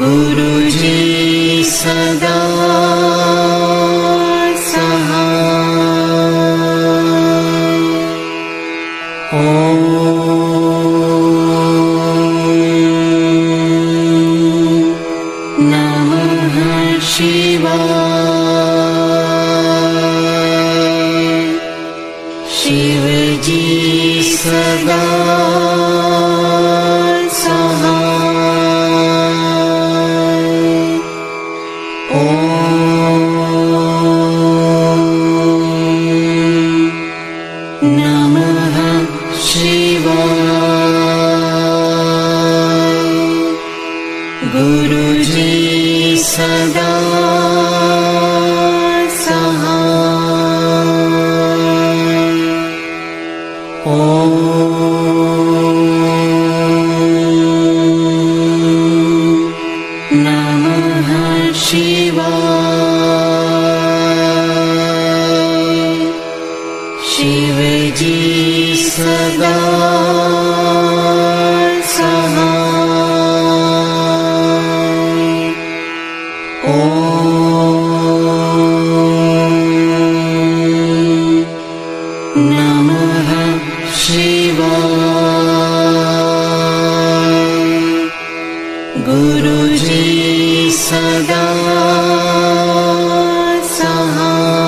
गुरुजी सदा सहाय। ओम नमः शिवाय। शिवजी सदा सहाय। ओम नमः शिवाय। गुरुजी सदा सहाय। ओम नमः शिवाय। शिवजी सदा सहाय। ओम नमः शिवाय। गुरुजी सदा सहाय।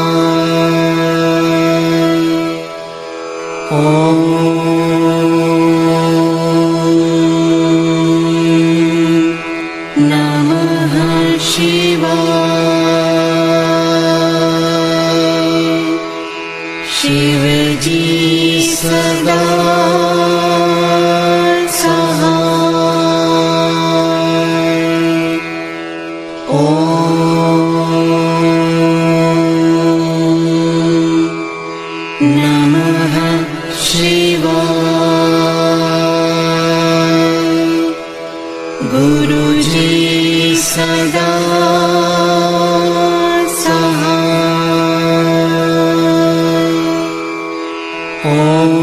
ओम नमः शिवाय। शिवजी सदा सहाय। ओम नमः शिवाय। गुरुजी सदा सहाय। ओम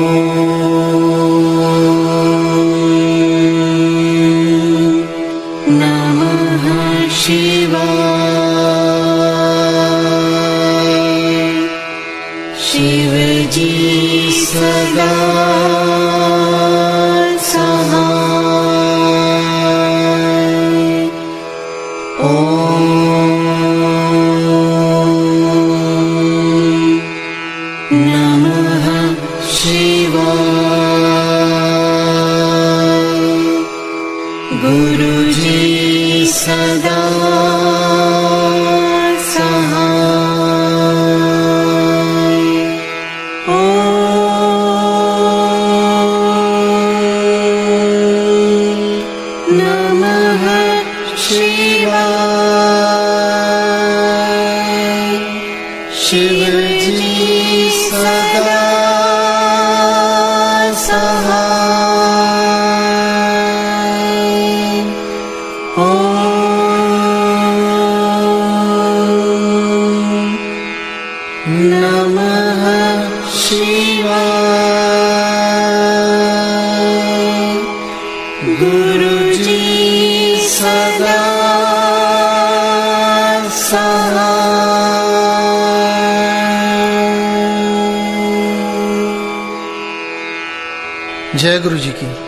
नमः शिवाय। शिवजी सदा सहाय। ओम नमः शिवाय। गुरुजी सदा सहाय। ओम नमः शिवाय। शिवजी सदा सहाय। ओम नमः शिवाय। गुरुजी सदा सहाय। जय गुरु जी की।